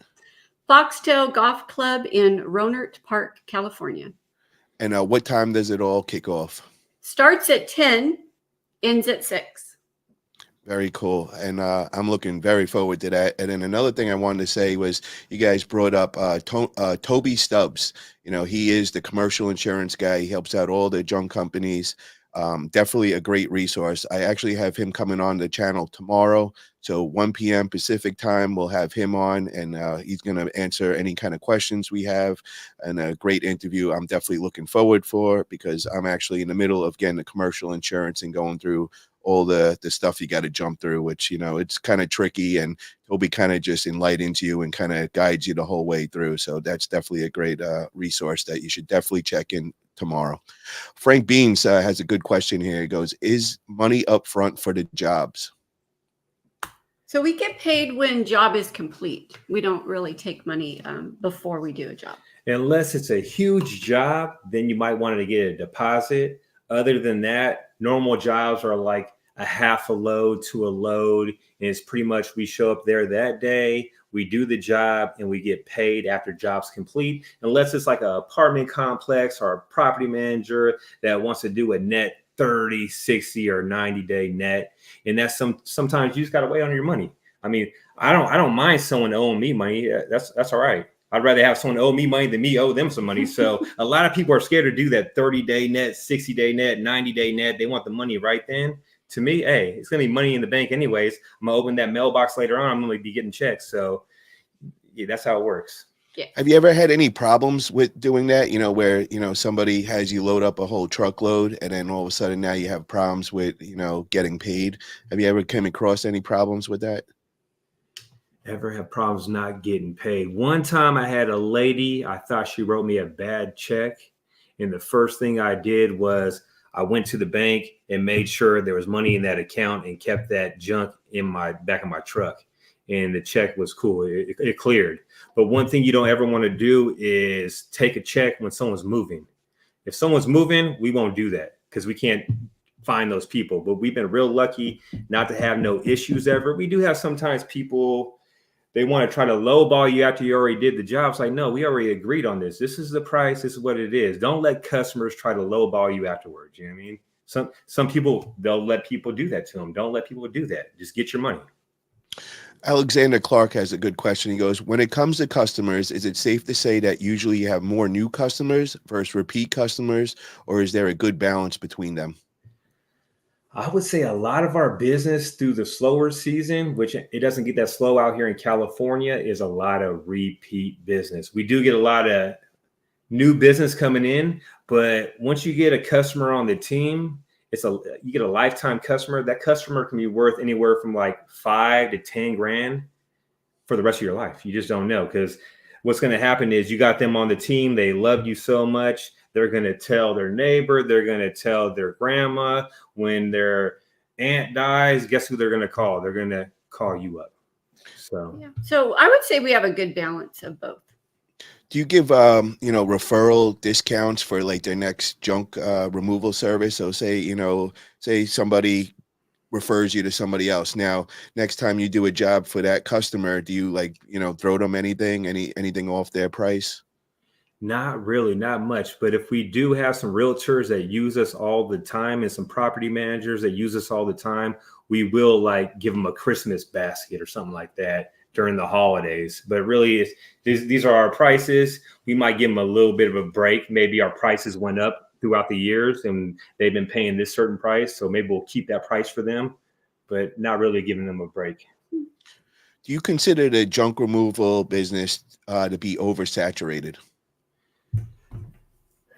Foxtail Golf Club in Rohnert Park, California. And what time does it all kick off? Starts at 10, ends at 6. Very cool. And I'm looking very forward to that. And then another thing I wanted to say was you guys brought up Toby Stubbs. He is the commercial insurance guy. He helps out all the junk companies. Definitely a great resource. I actually have him coming on the channel tomorrow. So 1 p.m. Pacific time, we'll have him on, and he's going to answer any kind of questions we have, and a great interview I'm definitely looking forward for, because I'm actually in the middle of getting the commercial insurance and going through all the stuff you got to jump through, which, it's kind of tricky, and he'll be kind of just enlightening to you and kind of guides you the whole way through. So that's definitely a great resource that you should definitely check in tomorrow. Frank Beans has a good question here. He goes, is money up front for the jobs? So we get paid when job is complete. We don't really take money before we do a job. Unless it's a huge job, then you might want to get a deposit. Other than that, normal jobs are like a half a load to a load. And it's pretty much we show up there that day, we do the job, and we get paid after job's complete. Unless it's like an apartment complex or a property manager that wants to do a net 30, 60, or 90-day net. And that's sometimes you just got to wait on your money. I mean, I don't mind someone owing me money. That's all right. I'd rather have someone owe me money than me owe them some money. So a lot of people are scared to do that 30-day net, 60-day net, 90-day net. They want the money right then. To me, hey, it's going to be money in the bank anyways. I'm going to open that mailbox later on. I'm going to be getting checks. So yeah, that's how it works. Yeah. Have you ever had any problems with doing that? Where, somebody has you load up a whole truckload, and then all of a sudden now you have problems with, getting paid. Have you ever come across any problems with that? Ever have problems not getting paid? One time I had a lady, I thought she wrote me a bad check. And the first thing I did was I went to the bank and made sure there was money in that account and kept that junk in my back of my truck. And the check was cool. It cleared. But one thing you don't ever want to do is take a check when someone's moving. If someone's moving, we won't do that because we can't find those people. But we've been real lucky not to have no issues ever. We do have sometimes people, they want to try to lowball you after you already did the job. It's like, no, we already agreed on this. This is the price. This is what it is. Don't let customers try to lowball you afterwards. You know what I mean? Some people, they'll let people do that to them. Don't let people do that. Just get your money. Alexander Clark has a good question. He goes, when it comes to customers, is it safe to say that usually you have more new customers versus repeat customers, or is there a good balance between them? I would say a lot of our business through the slower season, which it doesn't get that slow out here in California, is a lot of repeat business. We do get a lot of new business coming in, but once you get a customer on the team, you get a lifetime customer. That customer can be worth anywhere from like 5 to 10 grand for the rest of your life. You just don't know, because what's going to happen is you got them on the team. They love you so much. They're going to tell their neighbor. They're going to tell their grandma. When their aunt dies, guess who they're going to call? They're going to call you up. So, yeah. So I would say we have a good balance of both. Do you give, referral discounts for like their next junk removal service? So say somebody refers you to somebody else. Now, next time you do a job for that customer, do you throw them anything off their price? not really, not much. But if we do have some realtors that use us all the time and some property managers that use us all the time, we will like give them a Christmas basket or something like that during the holidays. But really, these are our prices. We might give them a little bit of a break. Maybe our prices went up throughout the years and they've been paying this certain price. So maybe we'll keep that price for them, but not really giving them a break. Do you consider the junk removal business to be oversaturated?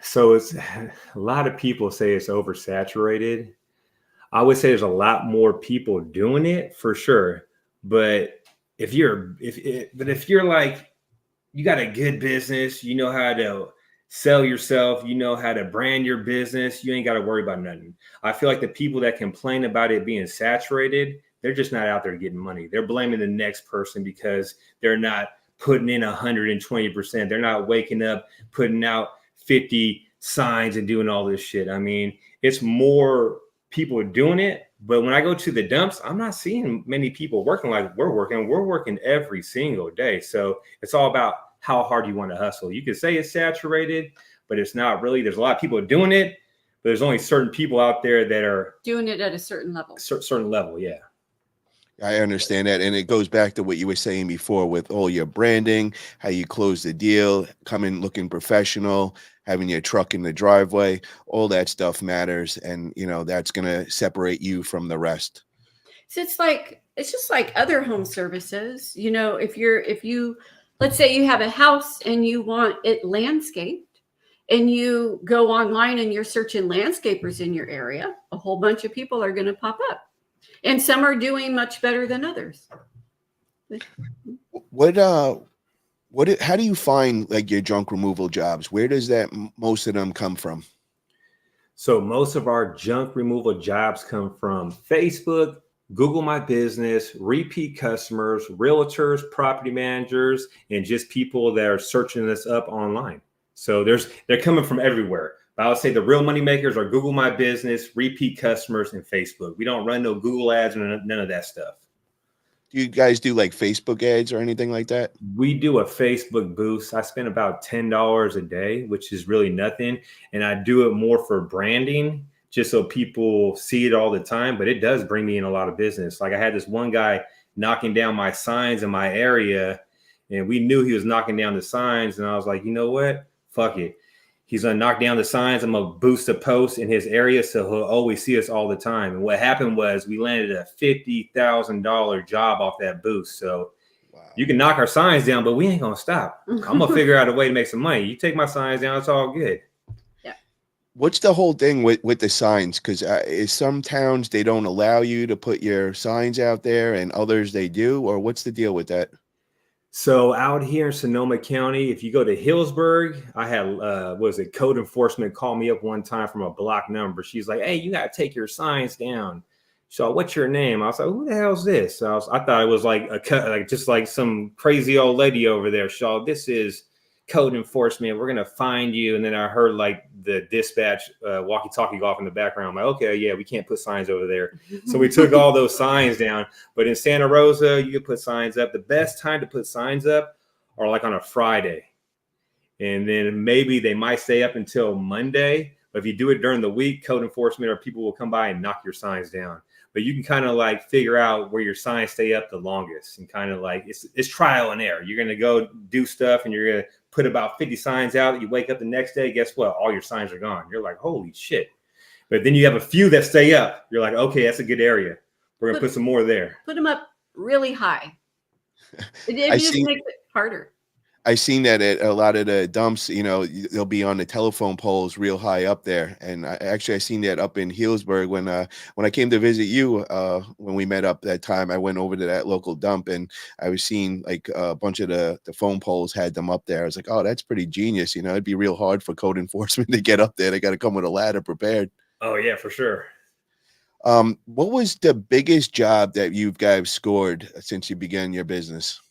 So it's a lot of people say it's oversaturated. I would say there's a lot more people doing it for sure. But if you're like, you got a good business, you know how to sell yourself, you know how to brand your business, you ain't got to worry about nothing. I feel like the people that complain about it being saturated, they're just not out there getting money. They're blaming the next person because they're not putting in 120%. They're not waking up, putting out 50 signs and doing all this shit. I mean, it's more people doing it, but when I go to the dumps, I'm not seeing many people working like we're working. We're working every single day. So it's all about how hard you want to hustle. You could say it's saturated, but it's not really. There's a lot of people doing it, but there's only certain people out there that are doing it at a certain level. Certain level, yeah. I understand that. And it goes back to what you were saying before with all your branding, how you close the deal, coming looking professional, having your truck in the driveway, all that stuff matters. And, that's going to separate you from the rest. So it's just like other home services. If you, let's say you have a house and you want it landscaped and you go online and you're searching landscapers in your area, a whole bunch of people are going to pop up. And some are doing much better than others. How do you find like your junk removal jobs? Where does most of them come from? So most of our junk removal jobs come from Facebook, Google My Business, repeat customers, realtors, property managers, and just people that are searching us up online. So they're coming from everywhere. But I would say the real money makers are Google My Business, repeat customers, and Facebook. We don't run no Google ads or none of that stuff. Do you guys do like Facebook ads or anything like that? We do a Facebook boost. I spend about $10 a day, which is really nothing. And I do it more for branding, just so people see it all the time. But it does bring me in a lot of business. Like I had this one guy knocking down my signs in my area, and we knew he was knocking down the signs. And I was like, you know what? Fuck it. He's going to knock down the signs. I'm going to boost a post in his area so he'll always see us all the time. And what happened was we landed a $50,000 job off that boost. So wow. You can knock our signs down, but we ain't going to stop. I'm going to figure out a way to make some money. You take my signs down, it's all good. Yeah. What's the whole thing with the signs? Because some towns, they don't allow you to put your signs out there and others they do. Or what's the deal with that? So out here in Sonoma County, if you go to Hillsburg, I had code enforcement call me up one time from a block number. She's like, "Hey, you got to take your signs down." So, what's your name? I was like, "Who the hell's this?" So I thought it was like just like some crazy old lady over there. So, this is code enforcement. We're gonna find you. And then I heard like the dispatch walkie-talkie go off in the background. I'm like, okay, yeah, we can't put signs over there. So we took all those signs down. But in Santa Rosa, you can put signs up. The best time to put signs up are like on a Friday. And then maybe they might stay up until Monday. But if you do it during the week, code enforcement or people will come by and knock your signs down. But you can kind of like figure out where your signs stay up the longest, and kind of like it's trial and error. You're going to go do stuff and you're going to put about 50 signs out. You wake up the next day, guess what? All your signs are gone. You're like, holy shit. But then you have a few that stay up. You're like, okay, that's a good area. We're going to put some more there. Put them up really high. It just makes it harder. I seen that at a lot of the dumps, you know, they'll be on the telephone poles real high up there. And I seen that up in Healdsburg when I came to visit you, when we met up that time. I went over to that local dump and I was seeing like a bunch of the phone poles had them up there. I was like, oh, that's pretty genius. You know, it'd be real hard for code enforcement to get up there. They got to come with a ladder prepared. Oh yeah, for sure. What was the biggest job that you guys scored since you began your business?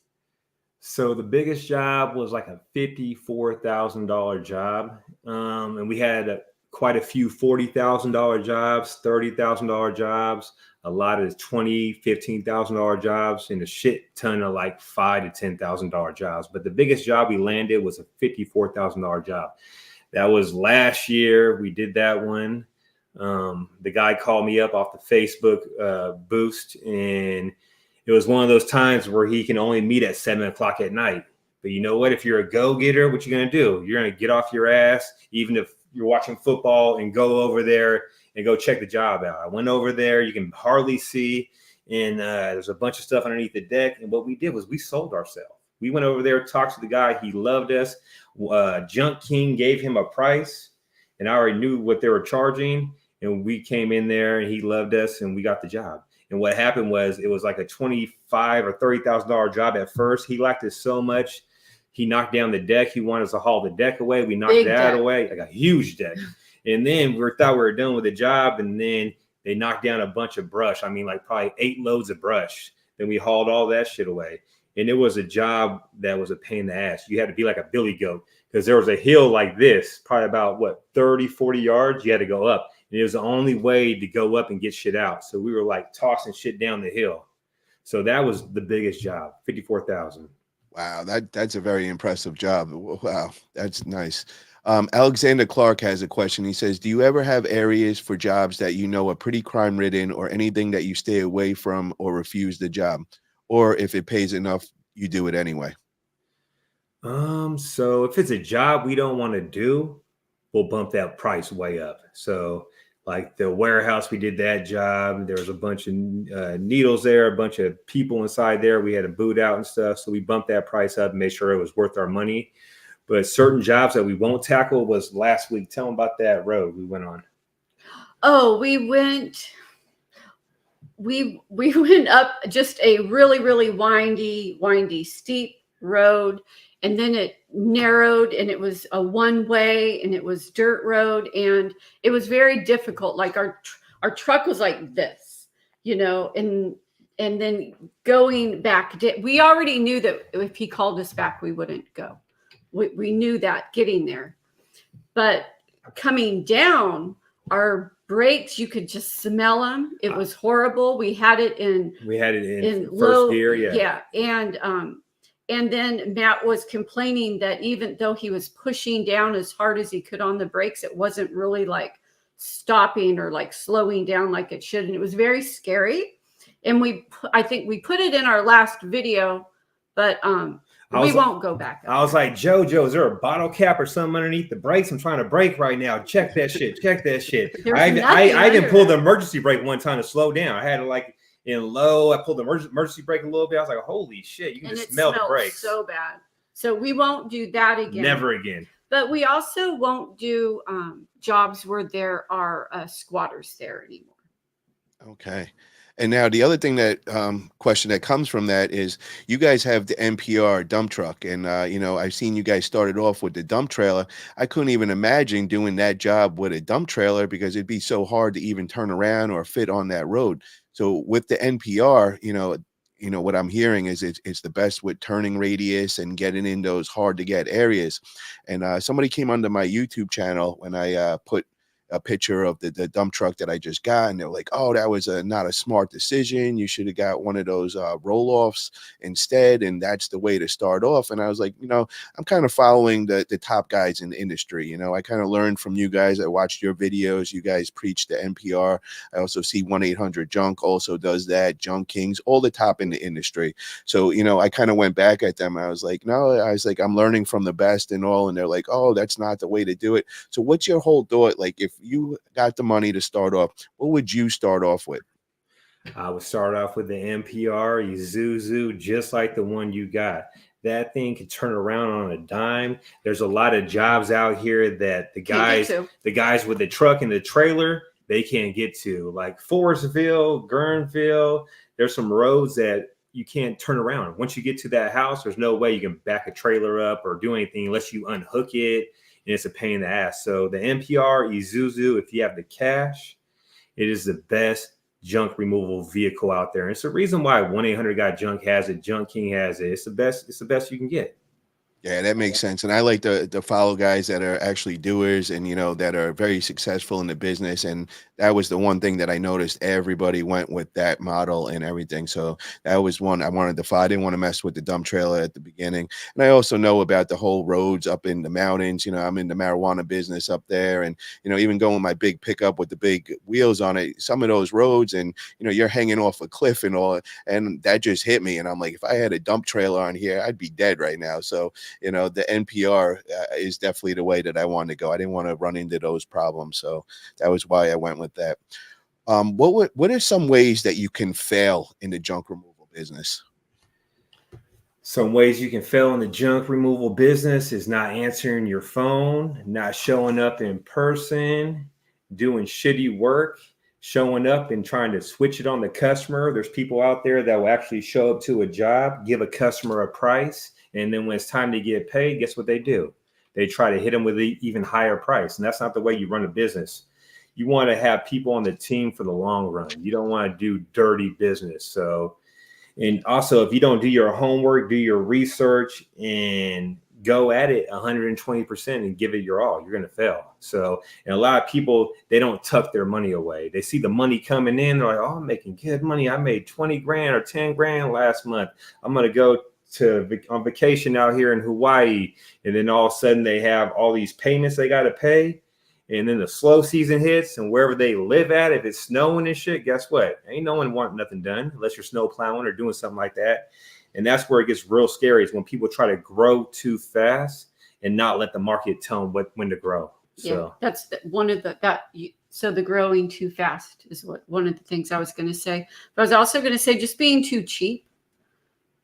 So the biggest job was like a $54,000 job. And we had quite a few $40,000 jobs, $30,000 jobs, a lot of $20,000, $15,000 jobs, and a shit ton of like $5,000 to $10,000 jobs. But the biggest job we landed was a $54,000 job. That was last year. We did that one. The guy called me up off the Facebook boost, and it was one of those times where he can only meet at 7:00 at night. But you know what? If you're a go-getter, what you're going to do? You're going to get off your ass, even if you're watching football, and go over there and go check the job out. I went over there. You can hardly see. And there's a bunch of stuff underneath the deck. And what we did was we sold ourselves. We went over there, talked to the guy. He loved us. Junk King gave him a price, and I already knew what they were charging. And we came in there, and he loved us, and we got the job. And what happened was it was like a $25,000 or $30,000 job at first. He liked it so much. He knocked down the deck. He wanted us to haul the deck away. We knocked that away, like a huge deck. And then we thought we were done with the job. And then they knocked down a bunch of brush. I mean, like probably 8 loads of brush. Then we hauled all that shit away. And it was a job that was a pain in the ass. You had to be like a billy goat because there was a hill like this, probably about 30, 40 yards. You had to go up. And it was the only way to go up and get shit out. So we were like tossing shit down the hill. So that was the biggest job, $54,000. Wow, that's a very impressive job. Wow, that's nice. Alexander Clark has a question. He says, do you ever have areas for jobs that you know are pretty crime ridden, or anything that you stay away from or refuse the job? Or if it pays enough, you do it anyway? So if it's a job we don't want to do, we'll bump that price way up. So like the warehouse, we did that job. There was a bunch of needles there, a bunch of people inside there. We had to boot out and stuff. So we bumped that price up and made sure it was worth our money. But certain jobs that we won't tackle was last week. Tell them about that road we went on. Oh, we went up just a really, really windy, steep road. And then it narrowed, and it was a one-way, and it was dirt road, and it was very difficult. Like our truck was like this, you know, and then going back, we already knew that if he called us back, we wouldn't go. We knew that getting there, but coming down, our brakes, you could just smell them. It was horrible. We had it in first low gear, yeah, and then Matt was complaining that even though he was pushing down as hard as he could on the brakes, it wasn't really like stopping or like slowing down like it should. And it was very scary. And I think we put it in our last video, but we won't go back. I was like, Jojo, is there a bottle cap or something underneath the brakes? I'm trying to brake right now. Check that shit. Check that shit. I even pulled the emergency brake one time to slow down. I had to like in low. I pulled the emergency brake a little bit. I was like, holy shit, you can just smell the brakes. So bad. So we won't do that again. Never again. But we also won't do jobs where there are squatters there anymore. Okay. And now the other thing that question that comes from that is you guys have the NPR dump truck, and I've seen you guys started off with the dump trailer. I couldn't even imagine doing that job with a dump trailer because it'd be so hard to even turn around or fit on that road. So with the NPR, what I'm hearing is it's the best with turning radius and getting in those hard to get areas. And somebody came onto my YouTube channel when I put a picture of the dump truck that I just got, and they're like, "Oh, that was not a smart decision. You should have got one of those roll-offs instead, and that's the way to start off." And I was like, I'm kind of following the top guys in the industry. I kind of learned from you guys. I watched your videos. You guys preach the NPR. I also see 1-800-JUNK also does that. Junk Kings, all the top in the industry. So I kind of went back at them. I was like, no, I'm learning from the best and all, and they're like, "Oh, that's not the way to do it." So what's your whole thought? Like, if you got the money to start off, what would you start off with? I would start off with the NPR Isuzu, just like the one you got. That thing can turn around on a dime. There's a lot of jobs out here that the guys with the truck and the trailer, they can't get to, like Forestville, Guerneville. There's some roads that you can't turn around. Once you get to that house, there's no way you can back a trailer up or do anything unless you unhook it, and it's a pain in the ass. So the NPR Isuzu, if you have the cash, it is the best junk removal vehicle out there. And it's the reason why 1-800-GOT-JUNK has it, Junk King has it. It's the best you can get. Yeah, that makes sense. And I like to follow guys that are actually doers and, that are very successful in the business. And that was the one thing that I noticed. Everybody went with that model and everything. So that was one I wanted to follow. I didn't want to mess with the dump trailer at the beginning. And I also know about the whole roads up in the mountains. I'm in the marijuana business up there. And, even going with my big pickup with the big wheels on it, some of those roads and, you're hanging off a cliff and all. And that just hit me. And I'm like, if I had a dump trailer on here, I'd be dead right now. So, the NPR is definitely the way that I wanted to go. I didn't want to run into those problems. So that was why I went with that. What are some ways that you can fail in the junk removal business? Some ways you can fail in the junk removal business is not answering your phone, not showing up in person, doing shitty work, showing up and trying to switch it on the customer. There's people out there that will actually show up to a job, give a customer a price, and then when it's time to get paid, guess what they do? They try to hit them with an even higher price. And that's not the way you run a business. You want to have people on the team for the long run. You don't want to do dirty business. So, and also if you don't do your homework, do your research and go at it 120% and give it your all, you're going to fail. So, and a lot of people, they don't tuck their money away. They see the money coming in. They're like, "Oh, I'm making good money. I made 20 grand or 10 grand last month. I'm going to go on vacation out here in Hawaii." And then all of a sudden they have all these payments they got to pay. And then the slow season hits, and wherever they live at, if it's snowing and shit, guess what? Ain't no one wanting nothing done unless you're snow plowing or doing something like that. And that's where it gets real scary, is when people try to grow too fast and not let the market tell them when to grow. So that's one of so the growing too fast is one of the things I was going to say. But I was also going to say, just being too cheap.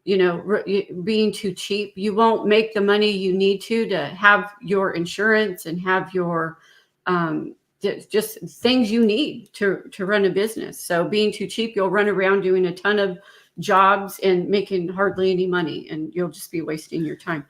Being too cheap, you won't make the money you need to have your insurance and have your just things you need to run a business. So being too cheap, you'll run around doing a ton of jobs and making hardly any money, and you'll just be wasting your time.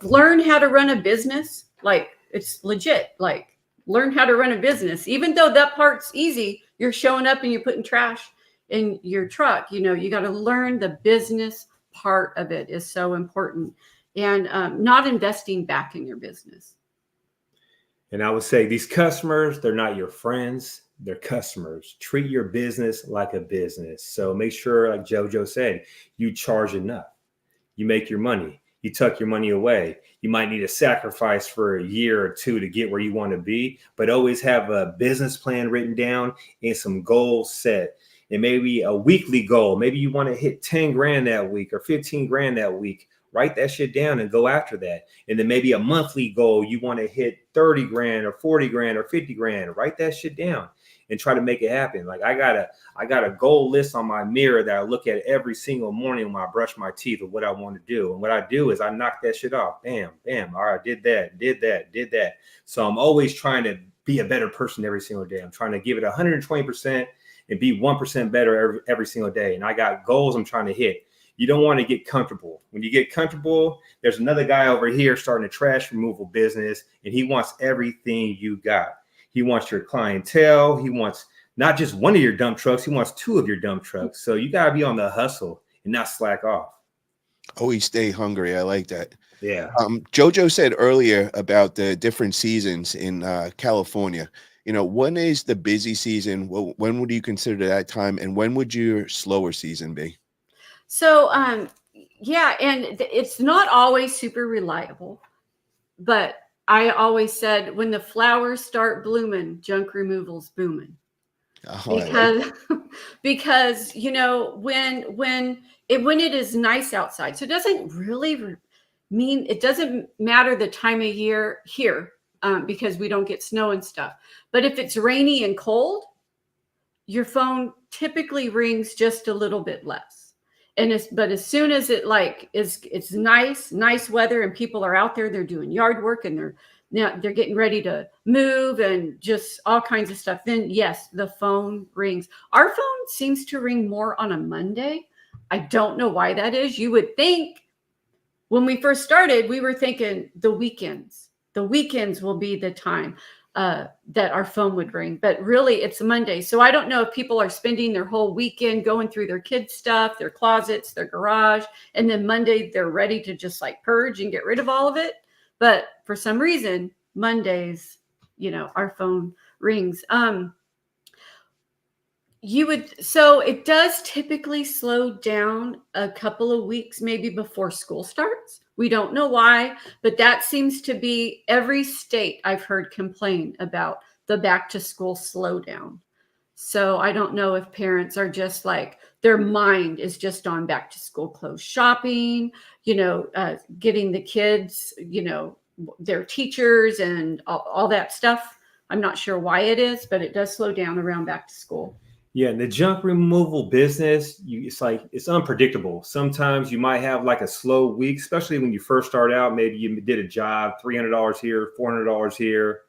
Learn how to run a business. Like, it's legit. Like, learn how to run a business. Even though that part's easy, you're showing up and you're putting trash in your truck. You got to learn the business part of it is so important, and not investing back in your business. And I would say these customers, they're not your friends, they're customers. Treat your business like a business. So make sure, like JoJo said, you charge enough. You make your money. You tuck your money away. You might need a sacrifice for a year or two to get where you want to be, but always have a business plan written down and some goals set. And maybe a weekly goal. Maybe you want to hit 10 grand that week or 15 grand that week. Write that shit down and go after that. And then maybe a monthly goal, you want to hit 30 grand or 40 grand or 50 grand. Write that shit down and try to make it happen. Like, I got a goal list on my mirror that I look at every single morning when I brush my teeth of what I want to do. And what I do is I knock that shit off. Bam, bam. All right, did that. So I'm always trying to be a better person every single day. I'm trying to give it 120%. and be 1% better every single day. And I got goals I'm trying to hit. You don't want to get comfortable. When you get comfortable, there's another guy over here starting a trash removal business, and he wants everything you got. He wants your clientele. He wants not just one of your dump trucks. He wants 2 of your dump trucks. So you got to be on the hustle and not slack off. Always stay hungry. I like that. Yeah. Jojo said earlier about the different seasons in California. When is the busy season? When would you consider that time? And when would your slower season be? So, yeah, and it's not always super reliable, but I always said when the flowers start blooming, junk removal's booming. Oh, Because when it is nice outside, so it doesn't really mean, it doesn't matter the time of year here, because we don't get snow and stuff. But if it's rainy and cold, your phone typically rings just a little bit less. But as soon as it's nice weather and people are out there, they're doing yard work and they're getting ready to move and just all kinds of stuff, then yes, the phone rings. Our phone seems to ring more on a Monday. I don't know why that is. You would think when we first started, we were thinking the weekends will be the time that our phone would ring, but really it's Monday. So I don't know if people are spending their whole weekend going through their kids' stuff, their closets, their garage, and then Monday they're ready to just purge and get rid of all of it. But for some reason, Mondays, our phone rings. So it does typically slow down a couple of weeks, maybe before school starts. We don't know why, but that seems to be every state I've heard complain about the back to school slowdown. So I don't know if parents are just their mind is just on back to school clothes shopping, getting the kids, their teachers and all that stuff. I'm not sure why it is, but it does slow down around back to school. Yeah, and the junk removal business, it's unpredictable. Sometimes you might have a slow week, especially when you first start out. Maybe you did a job, $300 here, $400 here,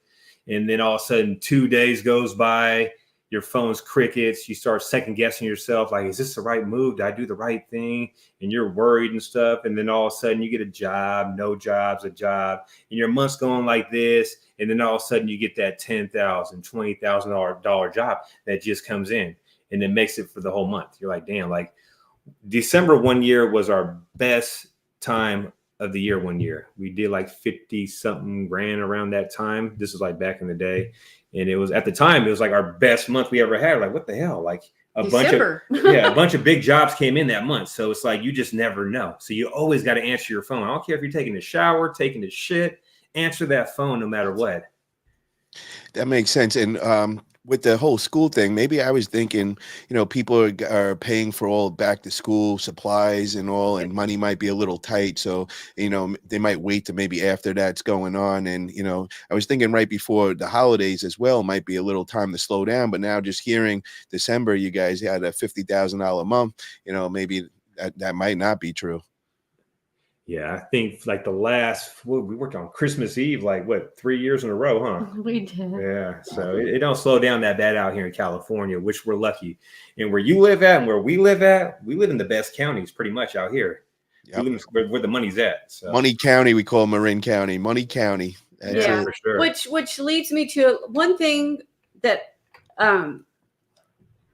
and then all of a sudden 2 days goes by, your phone's crickets. You start second guessing yourself, is this the right move? Did I do the right thing? And you're worried and stuff. And then all of a sudden you get a job, no job's a job, and your month's going like this. And then all of a sudden you get that $10,000, $20,000 job that just comes in and it makes it for the whole month. You're like, damn, December one year was our best time of the year one year. We did 50 something grand around that time. This was back in the day. And it was at the time, it was our best month we ever had. What the hell? December. A bunch of big jobs came in that month. So it's you just never know. So you always got to answer your phone. I don't care if you're taking a shower, taking a shit, answer that phone no matter what. That makes sense. And with the whole school thing, maybe I was thinking, people are paying for all back to school supplies and all, and money might be a little tight. So, they might wait to maybe after that's going on. And, I was thinking right before the holidays as well, might be a little time to slow down. But now just hearing December, you guys had a $50,000 month, maybe that might not be true. Yeah, I think we worked on Christmas Eve, 3 years in a row, huh? We did. Yeah, so it don't slow down that bad out here in California, which we're lucky. And where you live at and where we live in the best counties pretty much out here. Yep. Where the money's at. So. Money County, we call Marin County. Money County. Yeah, for sure. Which leads me to one thing that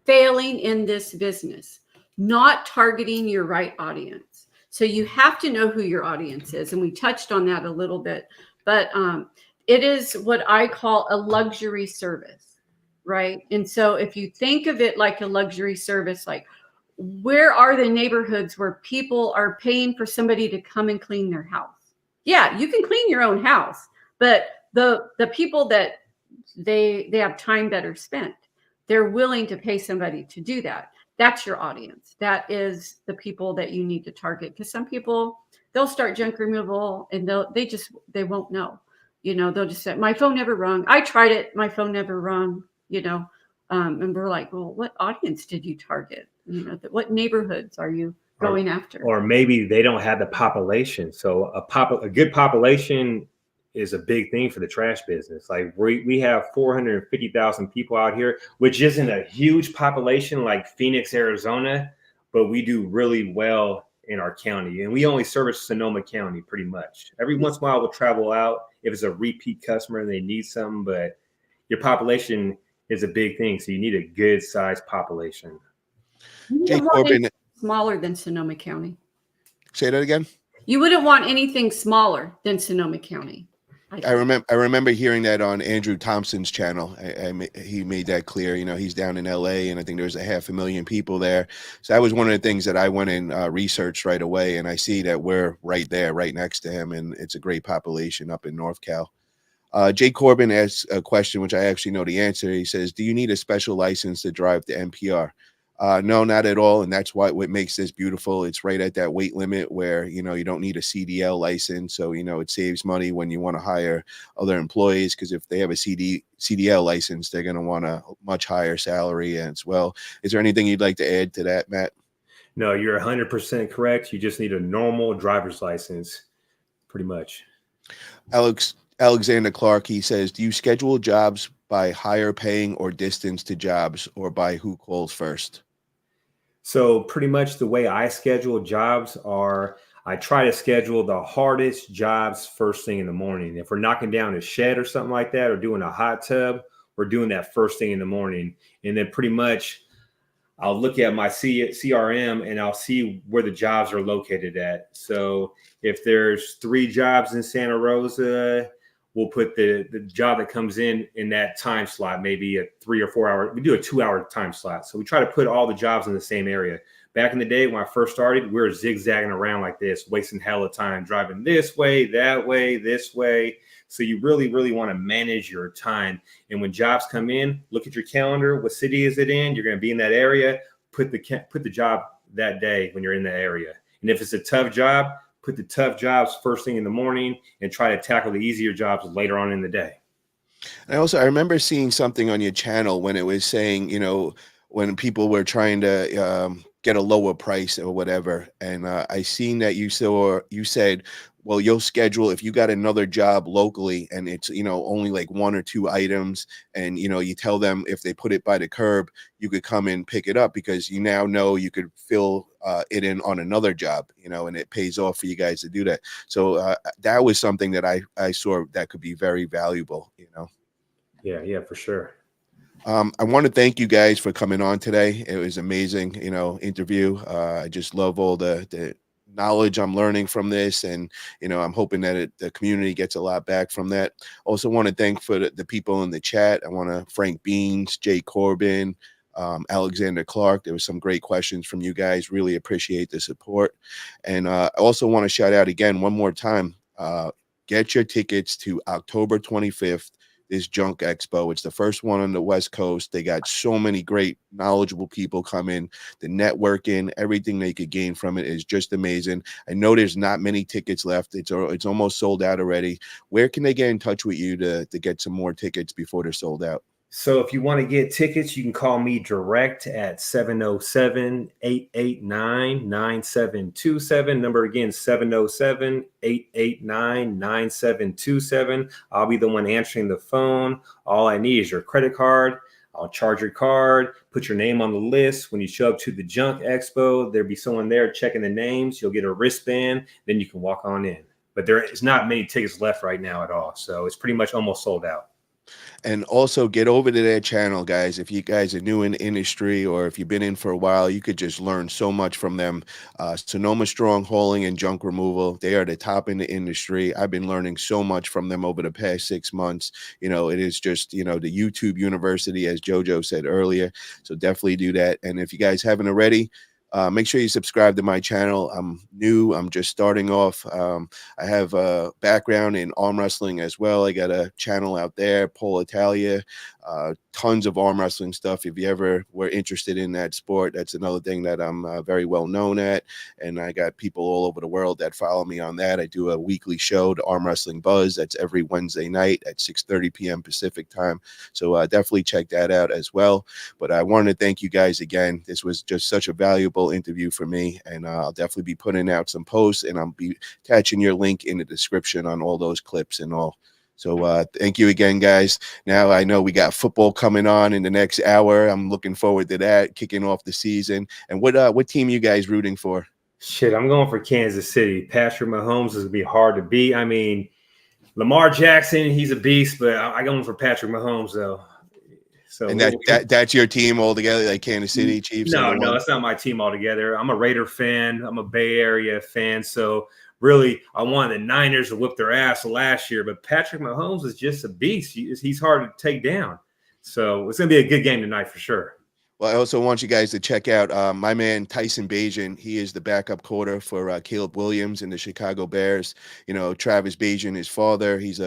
failing in this business, not targeting your right audience. So you have to know who your audience is. And we touched on that a little bit, but it is what I call a luxury service, right? And so if you think of it like a luxury service, where are the neighborhoods where people are paying for somebody to come and clean their house? Yeah, you can clean your own house, but the people that they have time better spent, they're willing to pay somebody to do that. That's your audience. That is the people that you need to target. Because some people, they'll start junk removal and they won't know. They'll just say, my phone never rung. I tried it. My phone never rung, and we're like, well, what audience did you target? What neighborhoods are you going after? Or maybe they don't have the population. So a good population is a big thing for the trash business. Like we have 450,000 people out here, which isn't a huge population like Phoenix, Arizona, but we do really well in our county. And we only service Sonoma County pretty much. Every once in a while we'll travel out if it's a repeat customer and they need something, but your population is a big thing. So you need a good sized population. Jay Corbin, smaller than Sonoma County. Say that again. You wouldn't want anything smaller than Sonoma County. I remember hearing that on Andrew Thompson's channel. He made that clear. You know, he's down in LA, and I think there's 500,000 people there. So that was one of the things that I went and researched right away. And I see that we're right there, right next to him, and it's a great population up in North Cal. Jay Corbin asks a question, which I actually know the answer. He says, "Do you need a special license to drive the NPR?" No, not at all. And that's what makes this beautiful. It's right at that weight limit where, you know, you don't need a CDL license. So, you know, it saves money when you want to hire other employees, because if they have a CDL license, they're going to want a much higher salary as well. Is there anything you'd like to add to that, Matt? No, you're 100% correct. You just need a normal driver's license, pretty much. Alexander Clark, he says, do you schedule jobs by higher paying or distance to jobs, or by who calls first? So pretty much the way I schedule jobs are, I try to schedule the hardest jobs first thing in the morning. If we're knocking down a shed or something like that, or doing a hot tub, we're doing that first thing in the morning. And then pretty much I'll look at my CRM and I'll see where the jobs are located at. So if there's 3 jobs in Santa Rosa, we'll put the job that comes in that time slot, maybe a 3 or 4 hour. We do a 2-hour time slot. So we try to put all the jobs in the same area. Back in the day when I first started, we were zigzagging around like this, wasting hell of time, driving this way, that way, this way. So you really, really want to manage your time. And when jobs come in, look at your calendar. What city is it in? You're going to be in that area. Put the job that day when you're in that area. And if it's a tough job, put the tough jobs first thing in the morning and try to tackle the easier jobs later on in the day. And also, I remember seeing something on your channel when it was saying, you know, when people were trying to get a lower price or whatever. And I seen that you said, well, you'll schedule, if you got another job locally and it's, you know, only like 1 or 2 items, and, you know, you tell them if they put it by the curb, you could come and pick it up, because you now know you could fill it in on another job, you know, and it pays off for you guys to do that. So that was something that I saw that could be very valuable, you know. Yeah, for sure. I want to thank you guys for coming on today. It was amazing, you know, interview. I just love all the knowledge I'm learning from this, and, you know, I'm hoping that the community gets a lot back from that. Also want to thank for the people in the chat. I want to Frank Beans, Jay Corbin, Alexander Clark. There was some great questions from you guys. Really appreciate the support. And I also want to shout out again one more time. Get your tickets to October 25th. This Junk Expo. It's the first one on the West Coast. They got so many great, knowledgeable people coming. The networking, everything they could gain from it is just amazing. I know there's not many tickets left. It's almost sold out already. Where can they get in touch with you to get some more tickets before they're sold out? So if you want to get tickets, you can call me direct at 707-889-9727. Number again, 707-889-9727. I'll be the one answering the phone. All I need is your credit card. I'll charge your card, put your name on the list. When you show up to the Junk Expo, there'll be someone there checking the names. You'll get a wristband, then you can walk on in. But there is not many tickets left right now at all. So it's pretty much almost sold out. And also get over to their channel, guys. If you guys are new in the industry, or if you've been in for a while, you could just learn so much from them. Sonoma Strong Hauling and Junk Removal, they are the top in the industry. I've been learning so much from them over the past 6 months. You know, it is just, you know, the YouTube university, as JoJo said earlier. So definitely do that. And if you guys haven't already, make sure you subscribe to my channel. I'm new. I'm just starting off. I have a background in arm wrestling as well. I got a channel out there, Paul Italia, tons of arm wrestling stuff. If you ever were interested in that sport, that's another thing that I'm very well known at. And I got people all over the world that follow me on that. I do a weekly show, the Arm Wrestling Buzz. That's every Wednesday night at 6:30 p.m. Pacific time. So definitely check that out as well. But I want to thank you guys again. This was just such a valuable full interview for me, and I'll definitely be putting out some posts, and I'll be attaching your link in the description on all those clips and all. So thank you again, guys. Now I know we got football coming on in the next hour. I'm looking forward to that, kicking off the season. And what team you guys rooting for? Shit, I'm going for Kansas City. Patrick Mahomes is going to be hard to beat. I mean, Lamar Jackson, he's a beast, but I'm going for Patrick Mahomes, though. So And that's your team altogether, like Kansas City Chiefs? No, it's not my team altogether. I'm a Raider fan. I'm a Bay Area fan. So really, I wanted the Niners to whip their ass last year, but Patrick Mahomes is just a beast. He's hard to take down. So it's going to be a good game tonight for sure. Well, I also want you guys to check out my man Tyson Bagent. He is the backup quarter for Caleb Williams in the Chicago Bears. You know, Travis Bagent, his father, he's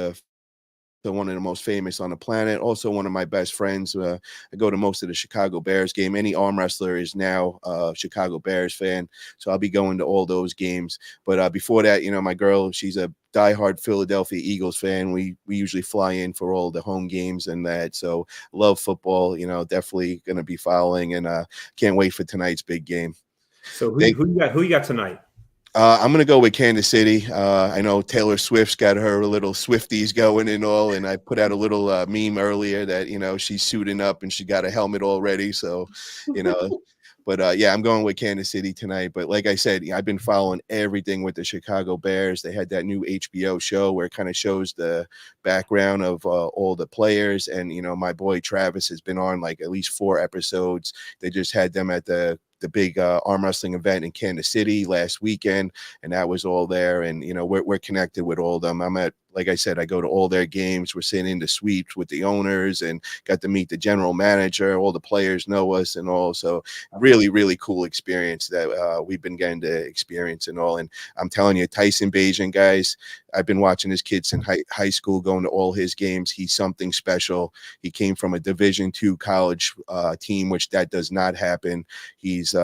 one of the most famous on the planet. Also one of my best friends. I go to most of the Chicago Bears game. Any arm wrestler is now a Chicago Bears fan. So I'll be going to all those games. But before that, you know, my girl, she's a diehard Philadelphia Eagles fan. We usually fly in for all the home games and that. So love football, you know, definitely going to be following, and can't wait for tonight's big game. So who you got tonight? I'm going to go with Kansas City. I know Taylor Swift's got her little Swifties going and all, and I put out a little meme earlier that, you know, she's suiting up and she got a helmet already. So, you know, but yeah, I'm going with Kansas City tonight. But like I said, I've been following everything with the Chicago Bears. They had that new HBO show where it kind of shows the background of all the players. And, you know, my boy Travis has been on like at least 4 episodes. They just had them at the big arm wrestling event in Kansas City last weekend, and that was all there. And, you know, we're connected with all of them. Like I said, I go to all their games. We're sitting in the suites with the owners and got to meet the general manager. All the players know us and all. So really, really cool experience that we've been getting to experience and all. And I'm telling you, Tyson Bagent, guys, I've been watching this kid since high school, going to all his games. He's something special. He came from a Division II college team, which that does not happen. He's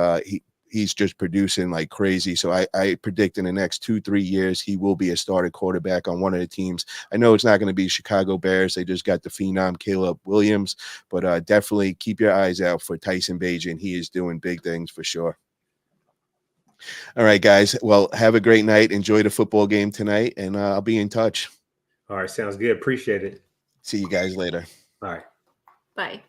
just producing like crazy. So I predict in the next 2-3 years, he will be a starter quarterback on one of the teams. I know it's not going to be Chicago Bears. They just got the phenom Caleb Williams, but definitely keep your eyes out for Tyson Bagent. He is doing big things for sure. All right, guys. Well, have a great night. Enjoy the football game tonight, and I'll be in touch. All right. Sounds good. Appreciate it. See you guys later. All right. Bye.